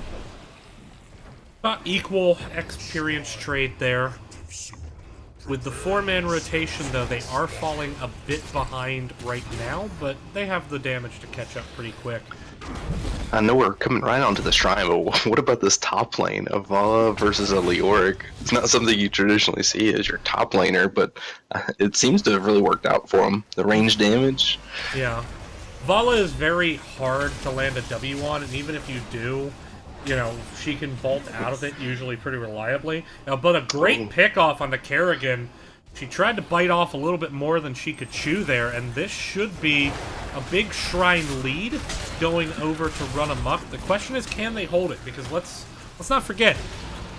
about equal experience trade there. With the 4-man rotation, though, they are falling a bit behind right now, but they have the damage to catch up pretty quick. I know we're coming right onto the shrine, but what about this top lane? A Vala versus a Leoric. It's not something you traditionally see as your top laner, but it seems to have really worked out for them. The range damage. Yeah. Vala is very hard to land a W on, and even if you do, you know, she can bolt out of it usually pretty reliably. But a great pickoff on the Kerrigan. She tried to bite off a little bit more than she could chew there, and this should be a big shrine lead going over to Runamok. The question is, can they hold it? Because let's not forget,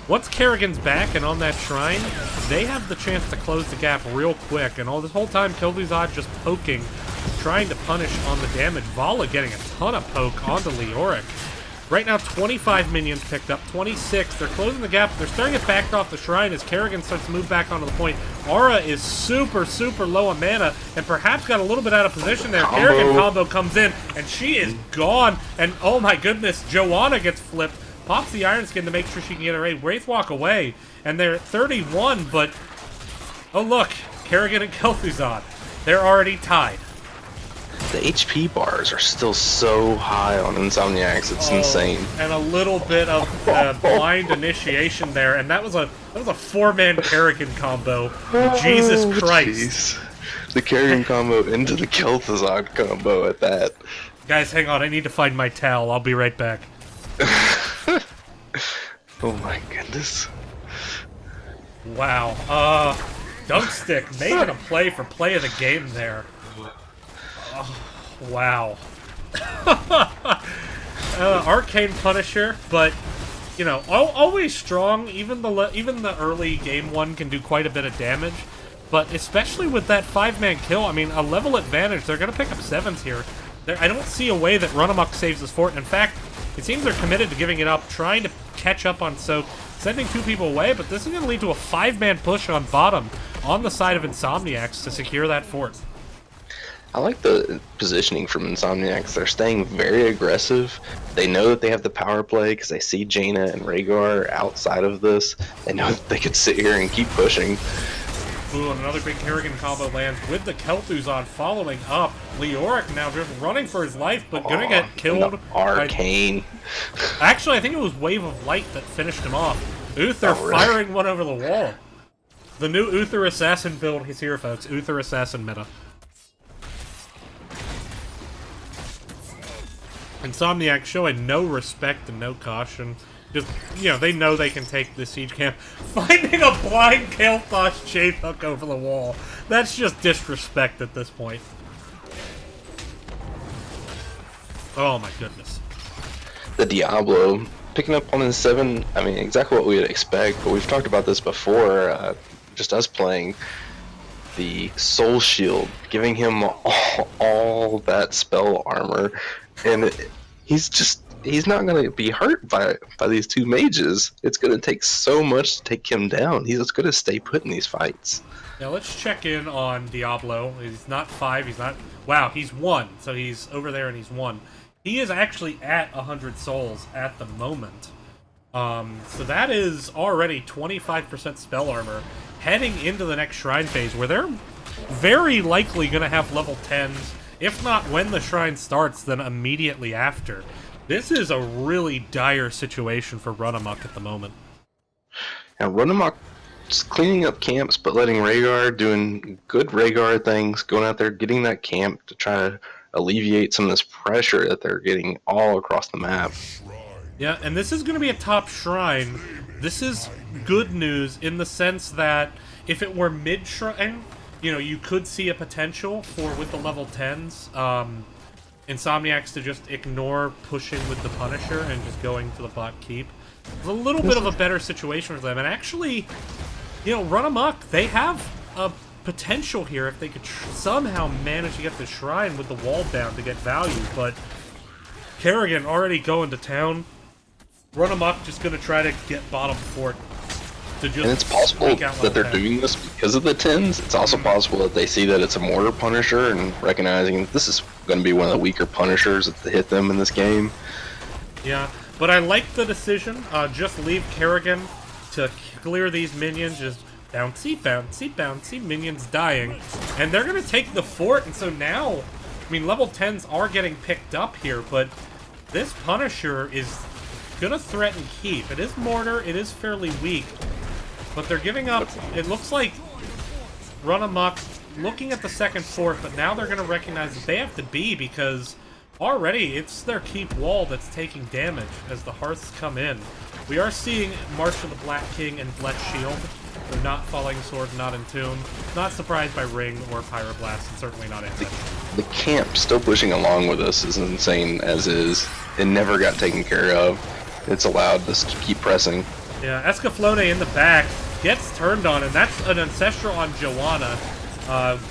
once Kerrigan's back and on that shrine, they have the chance to close the gap real quick. And all this whole time, Kel'Thuzad just poking, trying to punish on the damage. Vala getting a ton of poke onto Leoric. Right now, 25 minions picked up, 26. They're closing the gap. They're starting to get backed off the shrine as Kerrigan starts to move back onto the point. Aura is super, super low on mana and perhaps got a little bit out of position there. Kerrigan combo comes in, and she is gone. And oh my goodness, Johanna gets flipped. Pops the Iron Skin to make sure she can get her A. Wraith walk away, and they're at 31, but oh look, Kerrigan and Kel'Thuzad, they're already tied. The HP bars are still so high on Insomniacs, it's insane. And a little bit of blind initiation there, and that was a 4-man Kerrigan combo. Jesus Christ. Geez. The Kerrigan combo into the Kel'Thuzad combo at that. Guys, hang on, I need to find my towel. I'll be right back. Oh my goodness. Wow. Dunkstick making a play for play of the game there. Oh, wow. Arcane Punisher, but you know, always strong. Even the early game one can do quite a bit of damage, but especially with that 5-man kill, I mean, a level advantage. They're gonna pick up 7s here. I don't see a way that Runamok saves this fort. In fact, it seems they're committed to giving it up, trying to catch up on Soak, sending 2 people away. But this is gonna lead to a 5-man push on bottom on the side of Insomniacs to secure that fort. I like the positioning from Insomniacs. They're staying very aggressive. They know that they have the power play because they see Jaina and Rhaegar outside of this. They know that they could sit here and keep pushing. Ooh, and another big Kerrigan combo lands with the Kel'Thuzad following up. Leoric now just running for his life, but gonna get killed. Arcane. Actually, I think it was Wave of Light that finished him off. Uther firing one over the wall. The new Uther Assassin build is here, folks. Uther Assassin meta. Insomniacs showing no respect and no caution. Just, you know, they know they can take the siege camp. Finding a blind Kael'thas chain hook over the wall. That's just disrespect at this point. Oh my goodness. The Diablo picking up on his 7, I mean, exactly what we would expect, but we've talked about this before, just us playing. The Soul Shield, giving him all that spell armor, and he's not going to be hurt by these 2 mages. It's going to take so much to take him down. He's going to stay put in these fights. Now let's check in on Diablo. He's not 5, he's not... Wow, he's 1, so he's over there and he's 1. He is actually at 100 souls at the moment. So that is already 25% spell armor heading into the next shrine phase, where they're very likely going to have level 10s, if not when the shrine starts, then immediately after. This is a really dire situation for Runamok at the moment. Now, Runamok just cleaning up camps, but letting Rhaegar doing good Rhaegar things, going out there, getting that camp to try to alleviate some of this pressure that they're getting all across the map. Yeah, and this is going to be a top shrine. This is good news in the sense that if it were mid-shrine, you know, you could see a potential for, with the level 10s, Insomniacs to just ignore pushing with the Punisher and just going to the bot keep. It's a little bit of a better situation for them. And actually, you know, Runamok, they have a potential here if they could somehow manage to get the shrine with the wall down to get value. But Kerrigan already going to town. Runamok just going to try to get bottom fort. To just and it's possible that they're doing this because of the 10s. It's also possible that they see that it's a mortar Punisher and recognizing this is going to be one of the weaker Punishers that hit them in this game. Yeah, but I like the decision. Just leave Kerrigan to clear these minions. Just bouncy, bouncy, bouncy. Minions dying. And they're going to take the fort. And so now, I mean, level 10s are getting picked up here, but this Punisher is gonna threaten keep. It is mortar, it is fairly weak, but they're giving up. It looks like Runamok looking at the second fort, but now they're gonna recognize that they have to be, because already it's their keep wall that's taking damage as the hearths come in. We are seeing March of the Black King and Blessed Shield. They're not Falling Sword, not Entomb. Not surprised by Ring or Pyroblast, and certainly not Anti. The camp still pushing along with us is insane as is. It never got taken care of. It's allowed us to keep pressing. Yeah, Escaflowne in the back gets turned on, and that's an Ancestral on Joanna.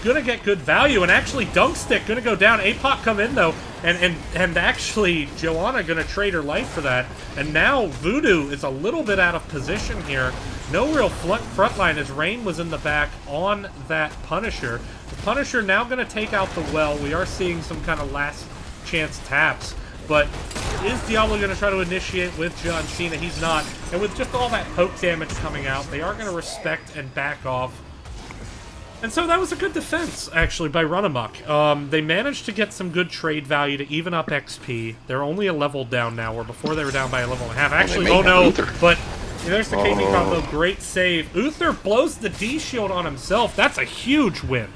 Gonna get good value, and actually Dunkstick gonna go down. APOC come in though, and actually Joanna gonna trade her life for that. And now Voodoo is a little bit out of position here. No real front line as Rain was in the back on that Punisher. The Punisher now gonna take out the well. We are seeing some kind of last chance taps. But is Diablo going to try to initiate with John Cena? He's not. And with just all that poke damage coming out, they are going to respect and back off. And so that was a good defense, actually, by Runamok. They managed to get some good trade value to even up XP. They're only a level down now, where before they were down by a level and a half. Actually, oh no, but there's the KP combo. Great save. Uther blows the D shield on himself. That's a huge win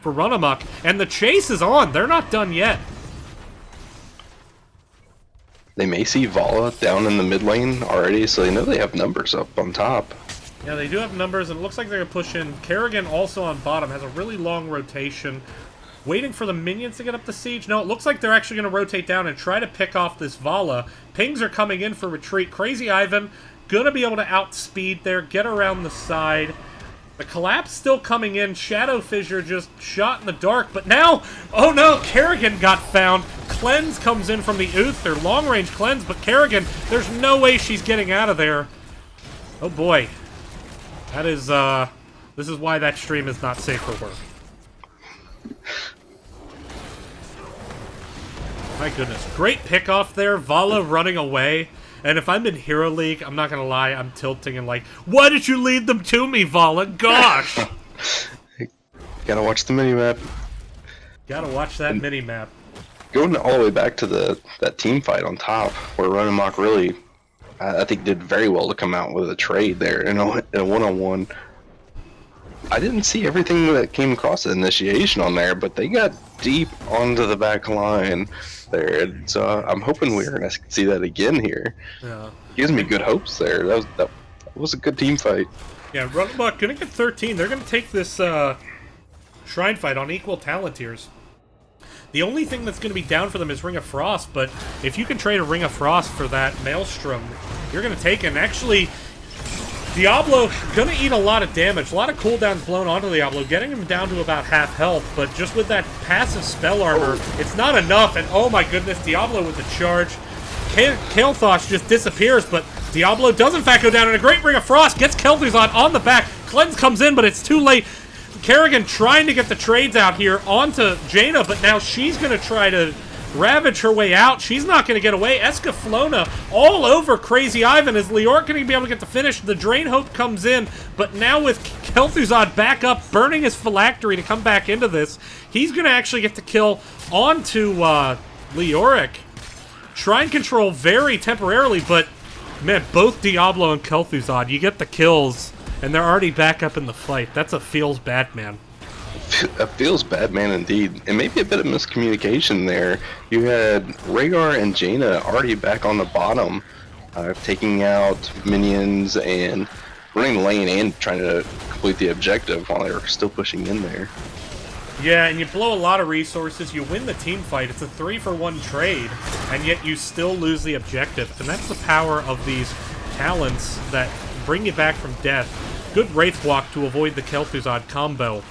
for Runamok. And the chase is on. They're not done yet. They may see Vala down in the mid lane already, so they know they have numbers up on top. Yeah, they do have numbers, and it looks like they're going to push in. Kerrigan also on bottom has a really long rotation, waiting for the minions to get up the siege. No, it looks like they're actually going to rotate down and try to pick off this Vala. Pings are coming in for retreat. Crazy Ivan going to be able to outspeed there, get around the side. The collapse still coming in. Shadow Fissure just shot in the dark. But now, oh no, Kerrigan got found. Cleanse comes in from the Uther. Long range cleanse, but Kerrigan, there's no way she's getting out of there. Oh boy. That is, this is why that stream is not safe for work. My goodness. Great pickoff there. Vala running away. And if I'm in Hero League, I'm not gonna lie, I'm tilting and like, why did you lead them to me, Vala? Gosh! Gotta watch the minimap. Gotta watch that minimap. Going all the way back to that team fight on top, where Runamok really, I think, did very well to come out with a trade there in a one-on-one. I didn't see everything that came across the initiation on there, but they got deep onto the back line there. And so I'm hoping we're going to see that again here. Yeah. Gives me good hopes there. That was a good team fight. Yeah, Runamok gonna get 13. They're gonna take this shrine fight on equal talent tiers. The only thing that's gonna be down for them is Ring of Frost, but if you can trade a Ring of Frost for that Maelstrom, you're gonna take it. And actually, Diablo gonna eat a lot of damage. A lot of cooldowns blown onto Diablo, getting him down to about half health, but just with that passive spell armor, it's not enough. And oh my goodness, Diablo with the charge. Kael'thas just disappears, but Diablo does in fact go down, and a great Ring of Frost gets Kel'Thuzad on the back. Cleanse comes in, but it's too late. Kerrigan trying to get the trades out here onto Jaina, but now she's going to try to ravage her way out. She's not going to get away. Escaflowne all over Crazy Ivan. Is Leoric going to be able to get the finish? The Drain Hope comes in, but now with Kel'Thuzad back up, burning his phylactery to come back into this, he's going to actually get the kill onto Leoric. Shrine control very temporarily, but man, both Diablo and Kel'Thuzad, you get the kills, and they're already back up in the fight. That's a feels bad man. A feels bad man indeed, and maybe a bit of miscommunication there. You had Rhaegar and Jaina already back on the bottom, taking out minions and running the lane and trying to complete the objective while they were still pushing in there. Yeah, and you blow a lot of resources, you win the team fight, it's a 3-for-1 trade, and yet you still lose the objective. And that's the power of these talents that bring you back from death. Good Wraith Walk to avoid the Kel'Thuzad combo.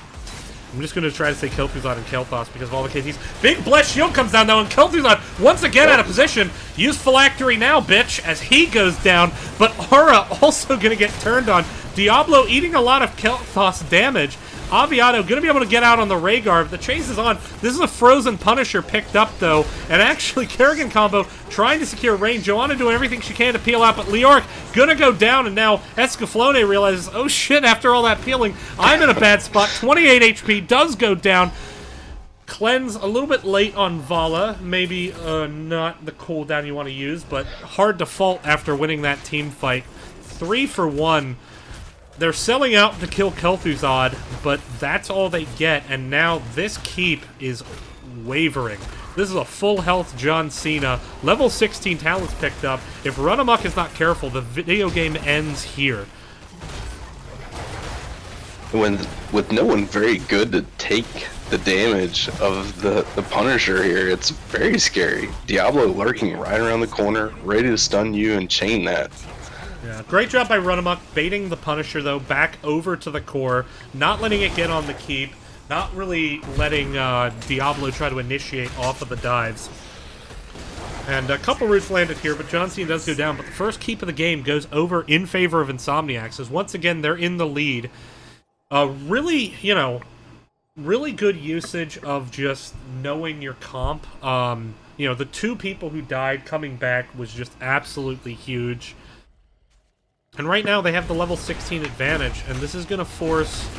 I'm just going to try to say Kel'Thuzad and Kael'thas because of all the KTs. Big Blessed Shield comes down, though, and Kel'Thuzad once again out of position. Use Phylactery now, bitch, as he goes down. But Aura also going to get turned on. Diablo eating a lot of Kael'thas damage. Aviato going to be able to get out on the Rhaegar. The chase is on. This is a Frozen Punisher picked up, though. And actually, Kerrigan combo trying to secure range. Joanna doing everything she can to peel out, but Leoric going to go down. And now Escaflowne realizes, oh shit, after all that peeling, I'm in a bad spot. 28 HP does go down. Cleanse a little bit late on Vala. Maybe not the cooldown you want to use, but hard to fault after winning that team fight. 3-for-1. They're selling out to kill Kel'Thuzad, but that's all they get, and now this keep is wavering. This is a full health John Cena. Level 16 talents picked up. If Runamok is not careful, the video game ends here. With no one very good to take the damage of the Punisher here, it's very scary. Diablo lurking right around the corner, ready to stun you and chain that. Yeah, great job by Runamok, baiting the Punisher, though, back over to the core, not letting it get on the keep, not really letting Diablo try to initiate off of the dives. And a couple roots landed here, but John Cena does go down, but the first keep of the game goes over in favor of Insomniacs, as once again, they're in the lead. Really, you know, really good usage of just knowing your comp. You know, the two people who died coming back was just absolutely huge. And right now, they have the level 16 advantage, and this is going to force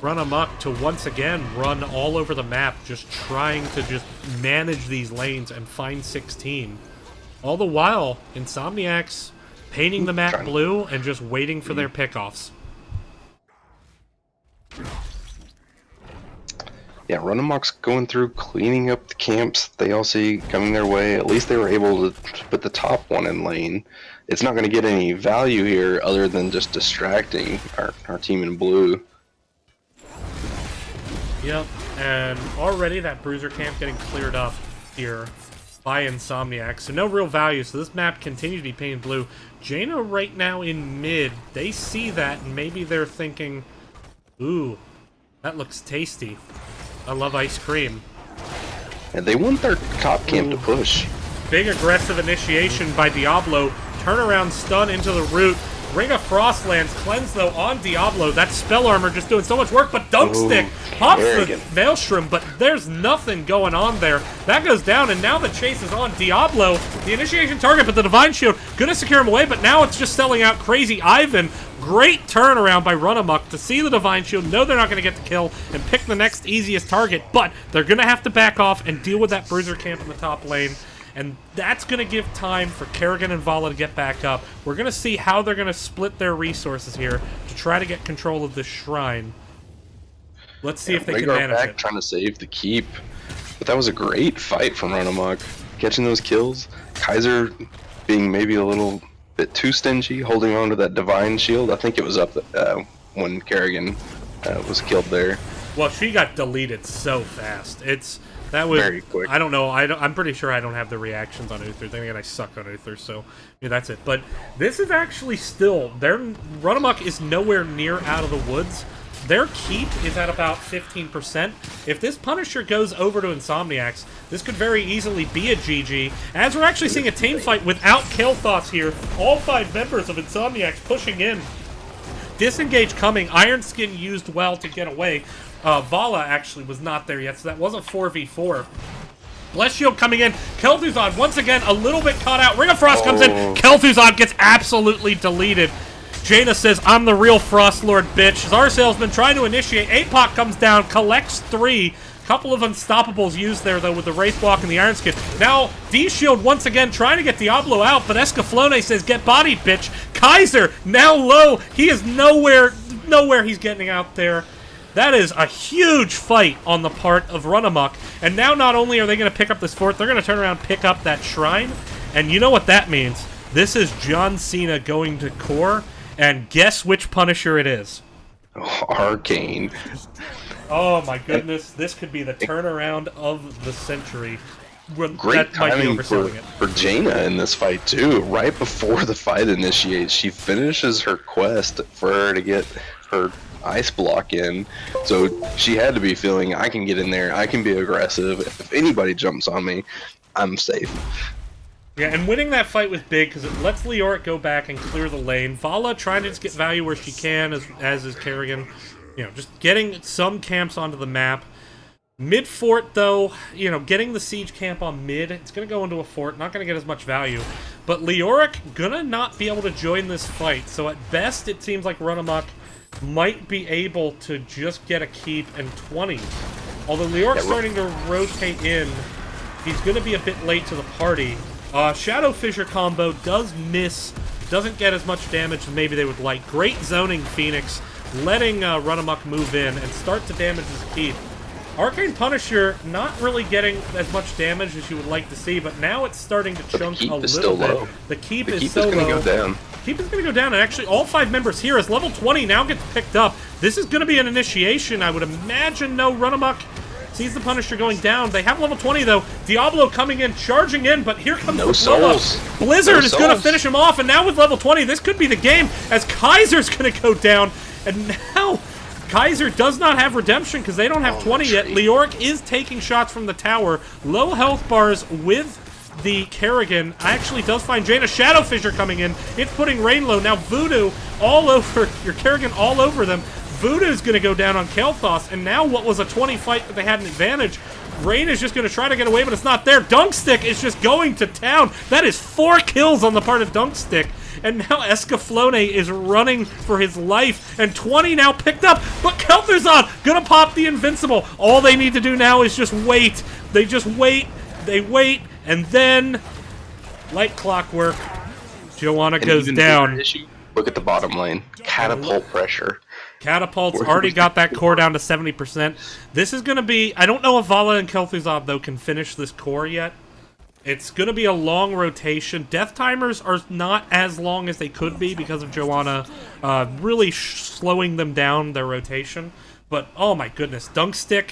Runamok to once again run all over the map, just trying to just manage these lanes and find 16. All the while, Insomniacs painting the map blue and just waiting for their pickoffs. Yeah, Runamok's going through cleaning up the camps they all see coming their way. At least they were able to put the top one in lane. It's not going to get any value here other than just distracting our team in blue. Yep, and already that Bruiser camp getting cleared up here by Insomniac. So no real value, so this map continues to be painted blue. Jaina right now in mid, they see that and maybe they're thinking, ooh, that looks tasty. I love ice cream. And they want their top camp to push. Big aggressive initiation by Diablo. Turnaround stun into the root. Ring of Frost lands. Cleanse, though, on Diablo. That spell armor just doing so much work, but Dunk Stick pops the Maelstrom, but there's nothing going on there. That goes down, and now the chase is on Diablo. The initiation target, but the Divine Shield gonna secure him away, but now it's just selling out Crazy Ivan. Great turnaround by Runamok to see the Divine Shield, know they're not going to get the kill, and pick the next easiest target, but they're going to have to back off and deal with that Bruiser camp in the top lane. And that's going to give time for Kerrigan and Vala to get back up. We're going to see how they're going to split their resources here to try to get control of this shrine. Let's see if they can Rhaegar manage back it. trying to save the keep. But that was a great fight from Runamok. Catching those kills. Kaiser being maybe a little bit too stingy, holding on to that divine shield. I think it was up when Kerrigan was killed there. Well, she got deleted so fast. That was very quick. I don't know. I'm pretty sure I don't have the reactions on Uther. Then again, I suck on Uther, so yeah, that's it. But this is actually still Runamok is nowhere near out of the woods. Their keep is at about 15%. If this Punisher goes over to Insomniacs, this could very easily be a GG. As we're actually seeing a team fight without Kael'thas here, all 5 members of Insomniacs pushing in. Disengage coming. Ironskin used well to get away. Vala actually was not there yet, so that was a 4v4. Bless Shield coming in. Kel'Thuzad once again a little bit caught out. Ring of Frost comes in. Kel'Thuzad gets absolutely deleted. Jaina says, I'm the real Frost Lord, bitch. Zarsail's been trying to initiate. Apoc comes down, collects 3. Couple of unstoppables used there, though, with the Wraith Walk and the Iron Skin. Now, D-Shield once again trying to get Diablo out, but Escaflowne says, get bodied, bitch. Kaiser, now low. He is nowhere he's getting out there. That is a huge fight on the part of Runamok. And now not only are they going to pick up this fort, they're going to turn around and pick up that shrine. And you know what that means. This is John Cena going to core. And guess which Punisher it is? Arcane. Oh my goodness, this could be the turnaround of the century. Great timing for Jaina in this fight too. Right before the fight initiates, she finishes her quest for her to get her ice block in. So she had to be feeling, I can get in there, I can be aggressive. If anybody jumps on me, I'm safe. Yeah, and winning that fight was big because it lets Leoric go back and clear the lane. Vala trying to just get value where she can, as is Kerrigan. You know, just getting some camps onto the map. Mid fort, though, you know, getting the siege camp on mid, it's going to go into a fort, not going to get as much value. But Leoric gonna not be able to join this fight, so at best it seems like Runamok might be able to just get a keep and 20s. Although Leoric's starting to rotate in, he's going to be a bit late to the party. Shadow Fissure combo does miss, doesn't get as much damage as maybe they would like. Great zoning Phoenix, letting Runamok move in and start to damage his keep. Arcane Punisher not really getting as much damage as you would like to see, but now it's starting to chunk a little bit. Low. The keep is so going to low. go down. Keep is going to go down, and actually all 5 members here as level 20 now gets picked up. This is going to be an initiation, I would imagine. No, Runamok sees the Punisher going down. They have level 20, though. Diablo coming in, charging in, but here comes the souls. Blizzard is going to finish him off, and now with level 20, this could be the game, as Kaiser's going to go down. And now Kaiser does not have redemption because they don't have 20 yet. Leoric is taking shots from the tower. Low health bars with the Kerrigan. Actually does find Jaina. Shadow Fissure coming in. It's putting Rain low. Now Voodoo all over, your Kerrigan all over them. Voodoo's going to go down on Kael'thas, and now what was a 20 fight that they had an advantage, Rain is just going to try to get away, but it's not there. Dunkstick is just going to town. That is 4 kills on the part of Dunkstick. And now Escaflowne is running for his life, and 20 now picked up, but Kel'Thuzad gonna pop the Invincible. All they need to do now is just wait. They just wait, they wait, and then, like clockwork, Joanna goes down. Look at the bottom lane. Catapult pressure. Catapult's already got that core down to 70%. This is gonna be, I don't know if Vala and Kel'Thuzad, though, can finish this core yet. It's going to be a long rotation. Death timers are not as long as they could be because of Joanna really slowing them down, their rotation. But, oh my goodness, Dunkstick,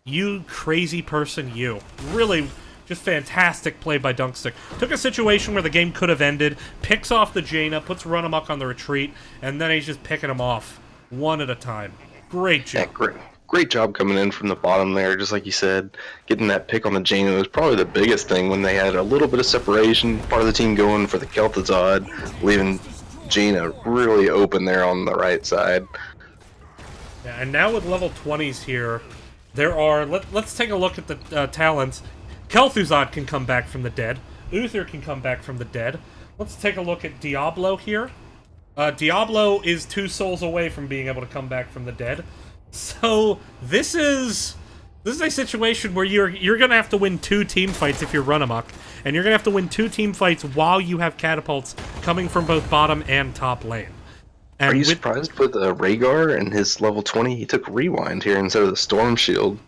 you crazy person, you. Really just fantastic play by Dunkstick. Took a situation where the game could have ended, picks off the Jaina, puts Runamok on the retreat, and then he's just picking them off one at a time. Great job. Yeah, great job coming in from the bottom there, just like you said. Getting that pick on the Jaina was probably the biggest thing when they had a little bit of separation. Part of the team going for the Kel'Thuzad, leaving Jaina really open there on the right side. Yeah, and now with level 20s here, there are... Let's take a look at the talents. Kel'Thuzad can come back from the dead. Uther can come back from the dead. Let's take a look at Diablo here. Diablo is 2 souls away from being able to come back from the dead. So this is a situation where you're gonna have to win 2 team fights if you're Runamok, and you're gonna have to win 2 team fights while you have catapults coming from both bottom and top lane. Are you surprised with Rhaegar and his level 20? He took Rewind here instead of the Storm Shield.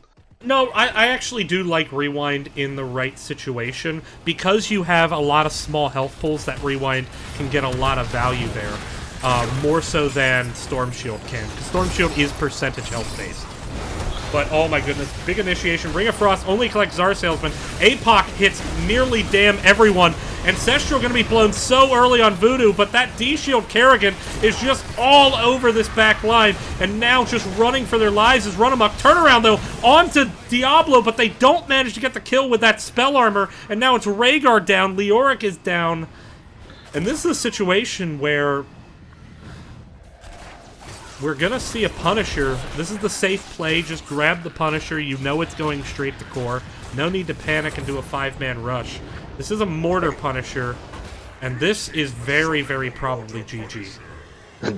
No, I actually do like Rewind in the right situation. Because you have a lot of small health pools, that Rewind can get a lot of value there. More so than Storm Shield can. Because Storm Shield is percentage health based. But, oh my goodness, big initiation. Ring of Frost only collects Czar Salesman. APOC hits nearly damn everyone. Ancestral going to be blown so early on Voodoo, but that D-Shield Kerrigan is just all over this back line. And now just running for their lives is Runamok. Turnaround, though, onto Diablo, but they don't manage to get the kill with that spell armor. And now it's Rhaegar down, Leoric is down. And this is a situation where we're gonna see a Punisher. This is the safe play. Just grab the Punisher. You know it's going straight to core. No need to panic and do a 5-man rush. This is a Mortar Punisher, and this is very, very probably GG.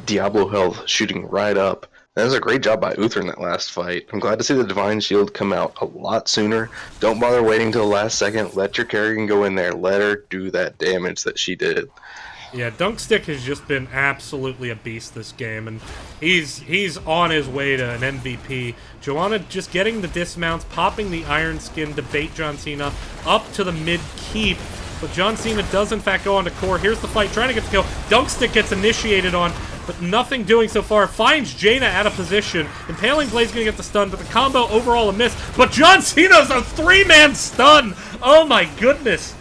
Diablo health shooting right up. That was a great job by Uther in that last fight. I'm glad to see the Divine Shield come out a lot sooner. Don't bother waiting till the last second. Let your Kerrigan go in there. Let her do that damage that she did. Yeah, Dunkstick has just been absolutely a beast this game, and he's on his way to an MVP. Joanna just getting the dismounts, popping the Iron Skin to bait John Cena up to the mid-keep, but John Cena does in fact go on to core. Here's the fight, trying to get the kill. Dunkstick gets initiated on, but nothing doing so far. Finds Jaina out of position. Impaling Blade's gonna get the stun, but the combo overall a miss. But John Cena's a 3-man stun! Oh my goodness!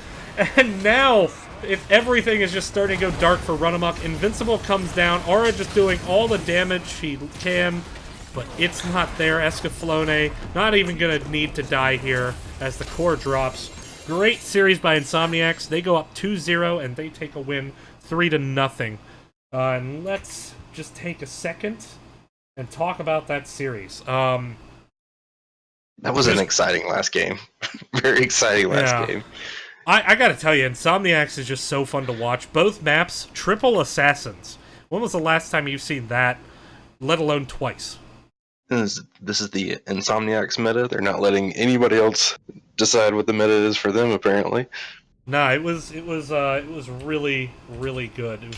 And now, if everything is just starting to go dark for Runamok, Invincible comes down. Aura just doing all the damage she can, but it's not there. Escaflowne not even gonna need to die here as the core drops. Great series by Insomniacs. They go up 2-0 and they take a win 3-0. And let's just take a second and talk about that series. That was an exciting last game. Very exciting last game. I gotta tell you, Insomniacs is just so fun to watch. Both maps, triple assassins. When was the last time you've seen that, let alone twice? This is the Insomniacs meta. They're not letting anybody else decide what the meta is for them, apparently. Nah, it was really, really good. It was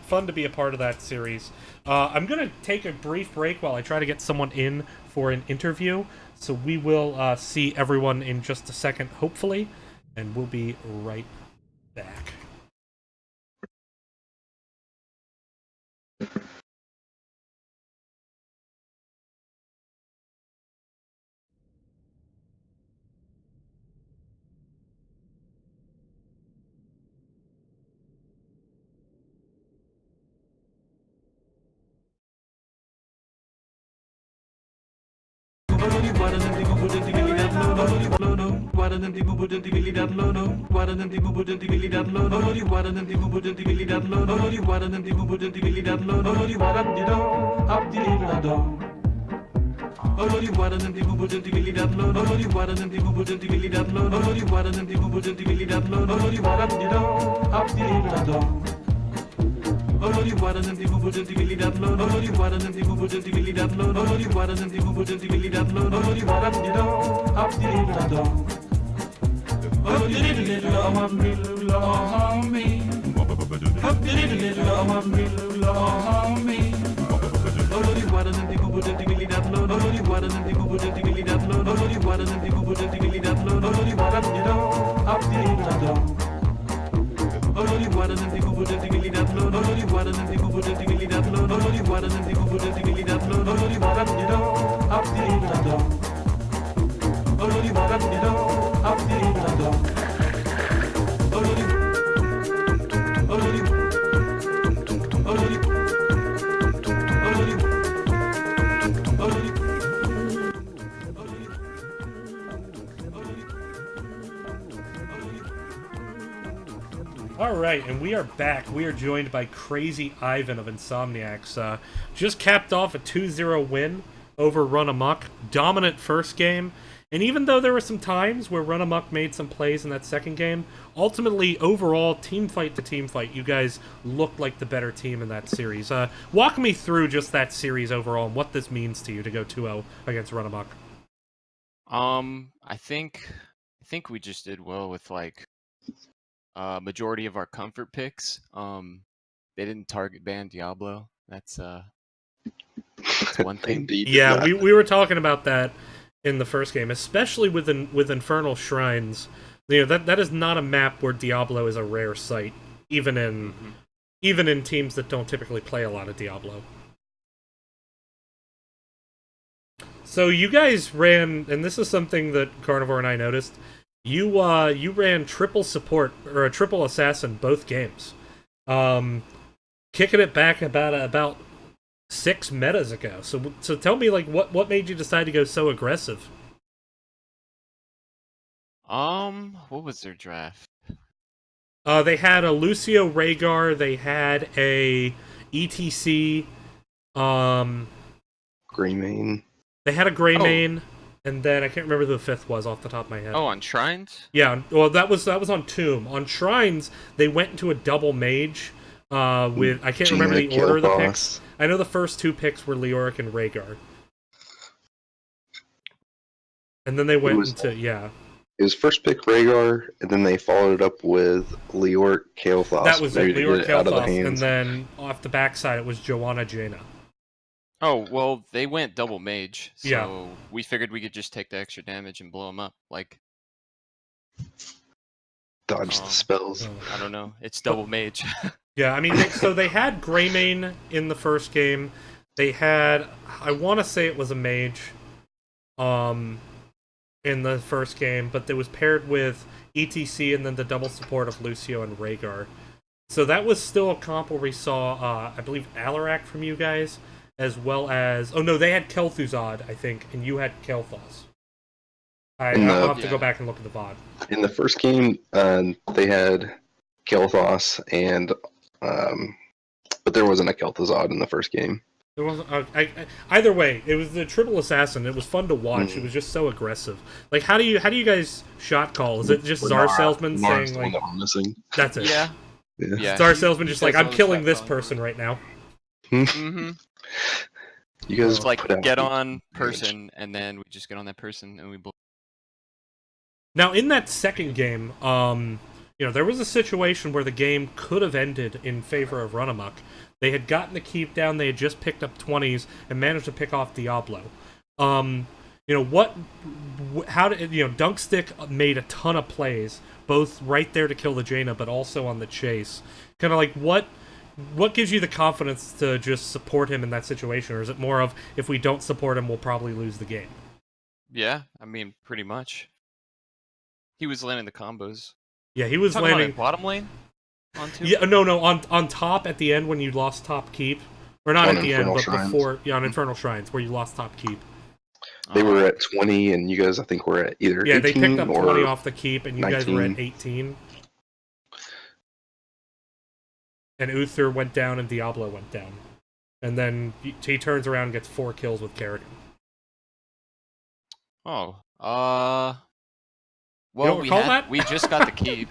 fun to be a part of that series. I'm gonna take a brief break while I try to get someone in for an interview. So we will see everyone in just a second, hopefully. And we'll be right back. Alright, and we are back. We are joined by Crazy Ivan of Insomniacs. Just capped off a 2-0 win over Runamok. Dominant first game. And even though there were some times where Runamok made some plays in that second game, ultimately, overall, team fight to team fight, you guys looked like the better team in that series. Walk me through just that series overall and what this means to you to go 2-0 against Runamok. I think we just did well with, like, majority of our comfort picks. They didn't target ban Diablo. That's one thing. Indeed, Yeah, we were talking about that in the first game, especially with Infernal Shrines. You know, that is not a map where Diablo is a rare sight, even in teams that don't typically play a lot of Diablo. So you guys ran, and this is something that Carnivore and I noticed. You ran triple support or a triple assassin both games, kicking it back about 6 metas ago. So tell me, like, what made you decide to go so aggressive? What was their draft? They had a Lucio Rhaegar. They had a ETC. Greymane. They had a Greymane, and then I can't remember who the fifth was off the top of my head. Oh, on Shrines? Yeah, well, that was on Tomb. On Shrines, they went into a double mage with I can't remember the order of the picks. I know the first 2 picks were Leoric and Rhaegar, and then they went into It was first pick Rhaegar, and then they followed it up with Leoric Kael'thas. That was it, Leoric Kael'thas, and then off the backside it was Joanna Jaina. Oh, well, they went double mage, so Yeah. we figured we could just take the extra damage and blow them up. Like, Dodge the spells. I don't know. It's double mage. Yeah, I mean, so they had Greymane in the first game. They had, I want to say it was a mage, in the first game, but it was paired with ETC and then the double support of Lucio and Rhaegar. So that was still a comp where we saw, I believe, Alarak from you guys, as well as... Oh, no, they had Kel'Thuzad, I think, and you had Kael'thas. I'll have to go back and look at the VOD. In the first game, they had Kael'thas, and but there wasn't a Kel'Thuzad in the first game. There wasn't. Either way, it was the triple assassin. It was fun to watch. It was just so aggressive. Like, how do you guys shot call? Is it just Czar Salesman saying like, "That's it"? Yeah. Czar Salesman just like, guys "I'm always killing shot this calling. person right now." Mm-hmm. You guys It's like put out get the on damage. person, and then we just get on that person, and we blow. Now, in that second game, there was a situation where the game could have ended in favor of Runamok. They had gotten the keep down, they had just picked up 20s, and managed to pick off Diablo. Dunkstick made a ton of plays, both right there to kill the Jaina, but also on the chase. Kind of like, what gives you the confidence to just support him in that situation? Or is it more of, if we don't support him, we'll probably lose the game? Yeah, I mean, pretty much. He was landing the combos. Yeah, he was Talking landing... about bottom lane? On two? Yeah, no, on top at the end when you lost top keep. Or not On at the end, Infernal but Shrines. before... Yeah, on Infernal Shrines, where you lost top keep. They were at 20, and you guys, I think, were at either 18 Yeah, they picked up or 20 off the keep, and you guys were at 19. 18. And Uther went down, and Diablo went down. And then he turns around and gets 4 kills with Kerrigan. Oh, You don't recall that? we just got the keep.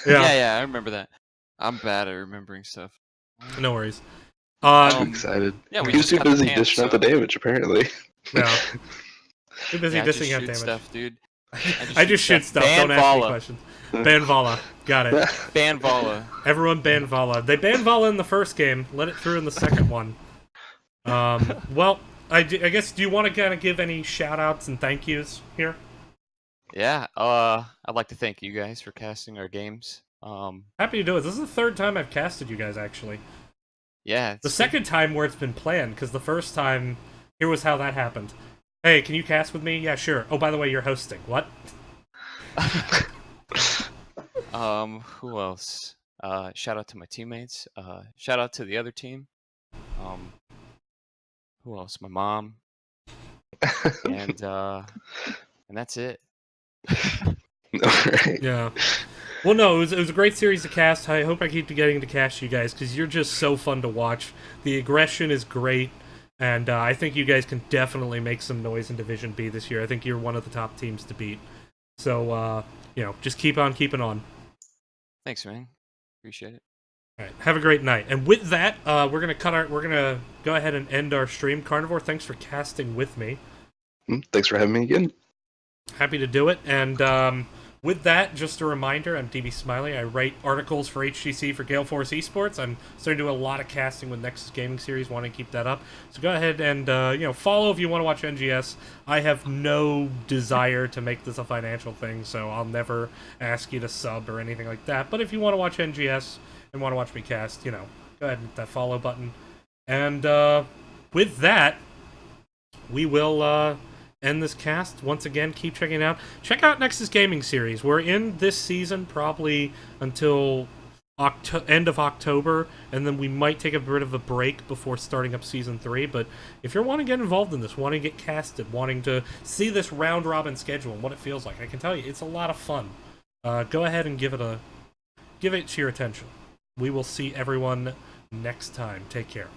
Yeah, I remember that. I'm bad at remembering stuff. No worries. I'm excited. Yeah, we he was just too got the busy camp, dishing out so- the damage, apparently. No. Too busy Yeah, just dissing out shoot damage. stuff, dude. I just shoot stuff, Ban don't ask me Vala. questions. Ban Vala. Got it. Ban Vala. Everyone ban Vala. They banned Vala in the first game, let it through in the second one. Well, I guess, do you want to kind of give any shout-outs and thank yous here? Yeah, I'd like to thank you guys for casting our games. Happy to do it. This is the third time I've casted you guys, actually. Yeah. The second time where it's been planned, because the first time, here was how that happened. Hey, can you cast with me? Yeah, sure. Oh, by the way, you're hosting. What? Who else? Shout out to my teammates. Shout out to the other team. Who else? My mom. And that's it. Alright. Yeah. Well, no, it was a great series to cast. I hope I keep getting to cast you guys, because you're just so fun to watch. The aggression is great, and I think you guys can definitely make some noise in Division B this year. I think you're one of the top teams to beat. So, just keep on keeping on. Thanks, man. Appreciate it. All right, have a great night. And with that, we're gonna go ahead and end our stream. Carnivore, thanks for casting with me. Thanks for having me again. Happy to do it, and with that, just a reminder, I'm DB Smiley. I write articles for HGC for Gale Force Esports. I'm starting to do a lot of casting with Nexus Gaming Series, want to keep that up. So go ahead and follow if you want to watch NGS. I have no desire to make this a financial thing, so I'll never ask you to sub or anything like that. But if you want to watch NGS and want to watch me cast, go ahead and hit that follow button. And with that, we will end this cast. Once again, keep checking it out. Check out Nexus Gaming Series. We're in this season probably until end of October, and then we might take a bit of a break before starting up Season 3. But if you want to get involved in this, wanting to get casted, wanting to see this round-robin schedule and what it feels like, I can tell you, it's a lot of fun. Go ahead and give it your attention. We will see everyone next time. Take care.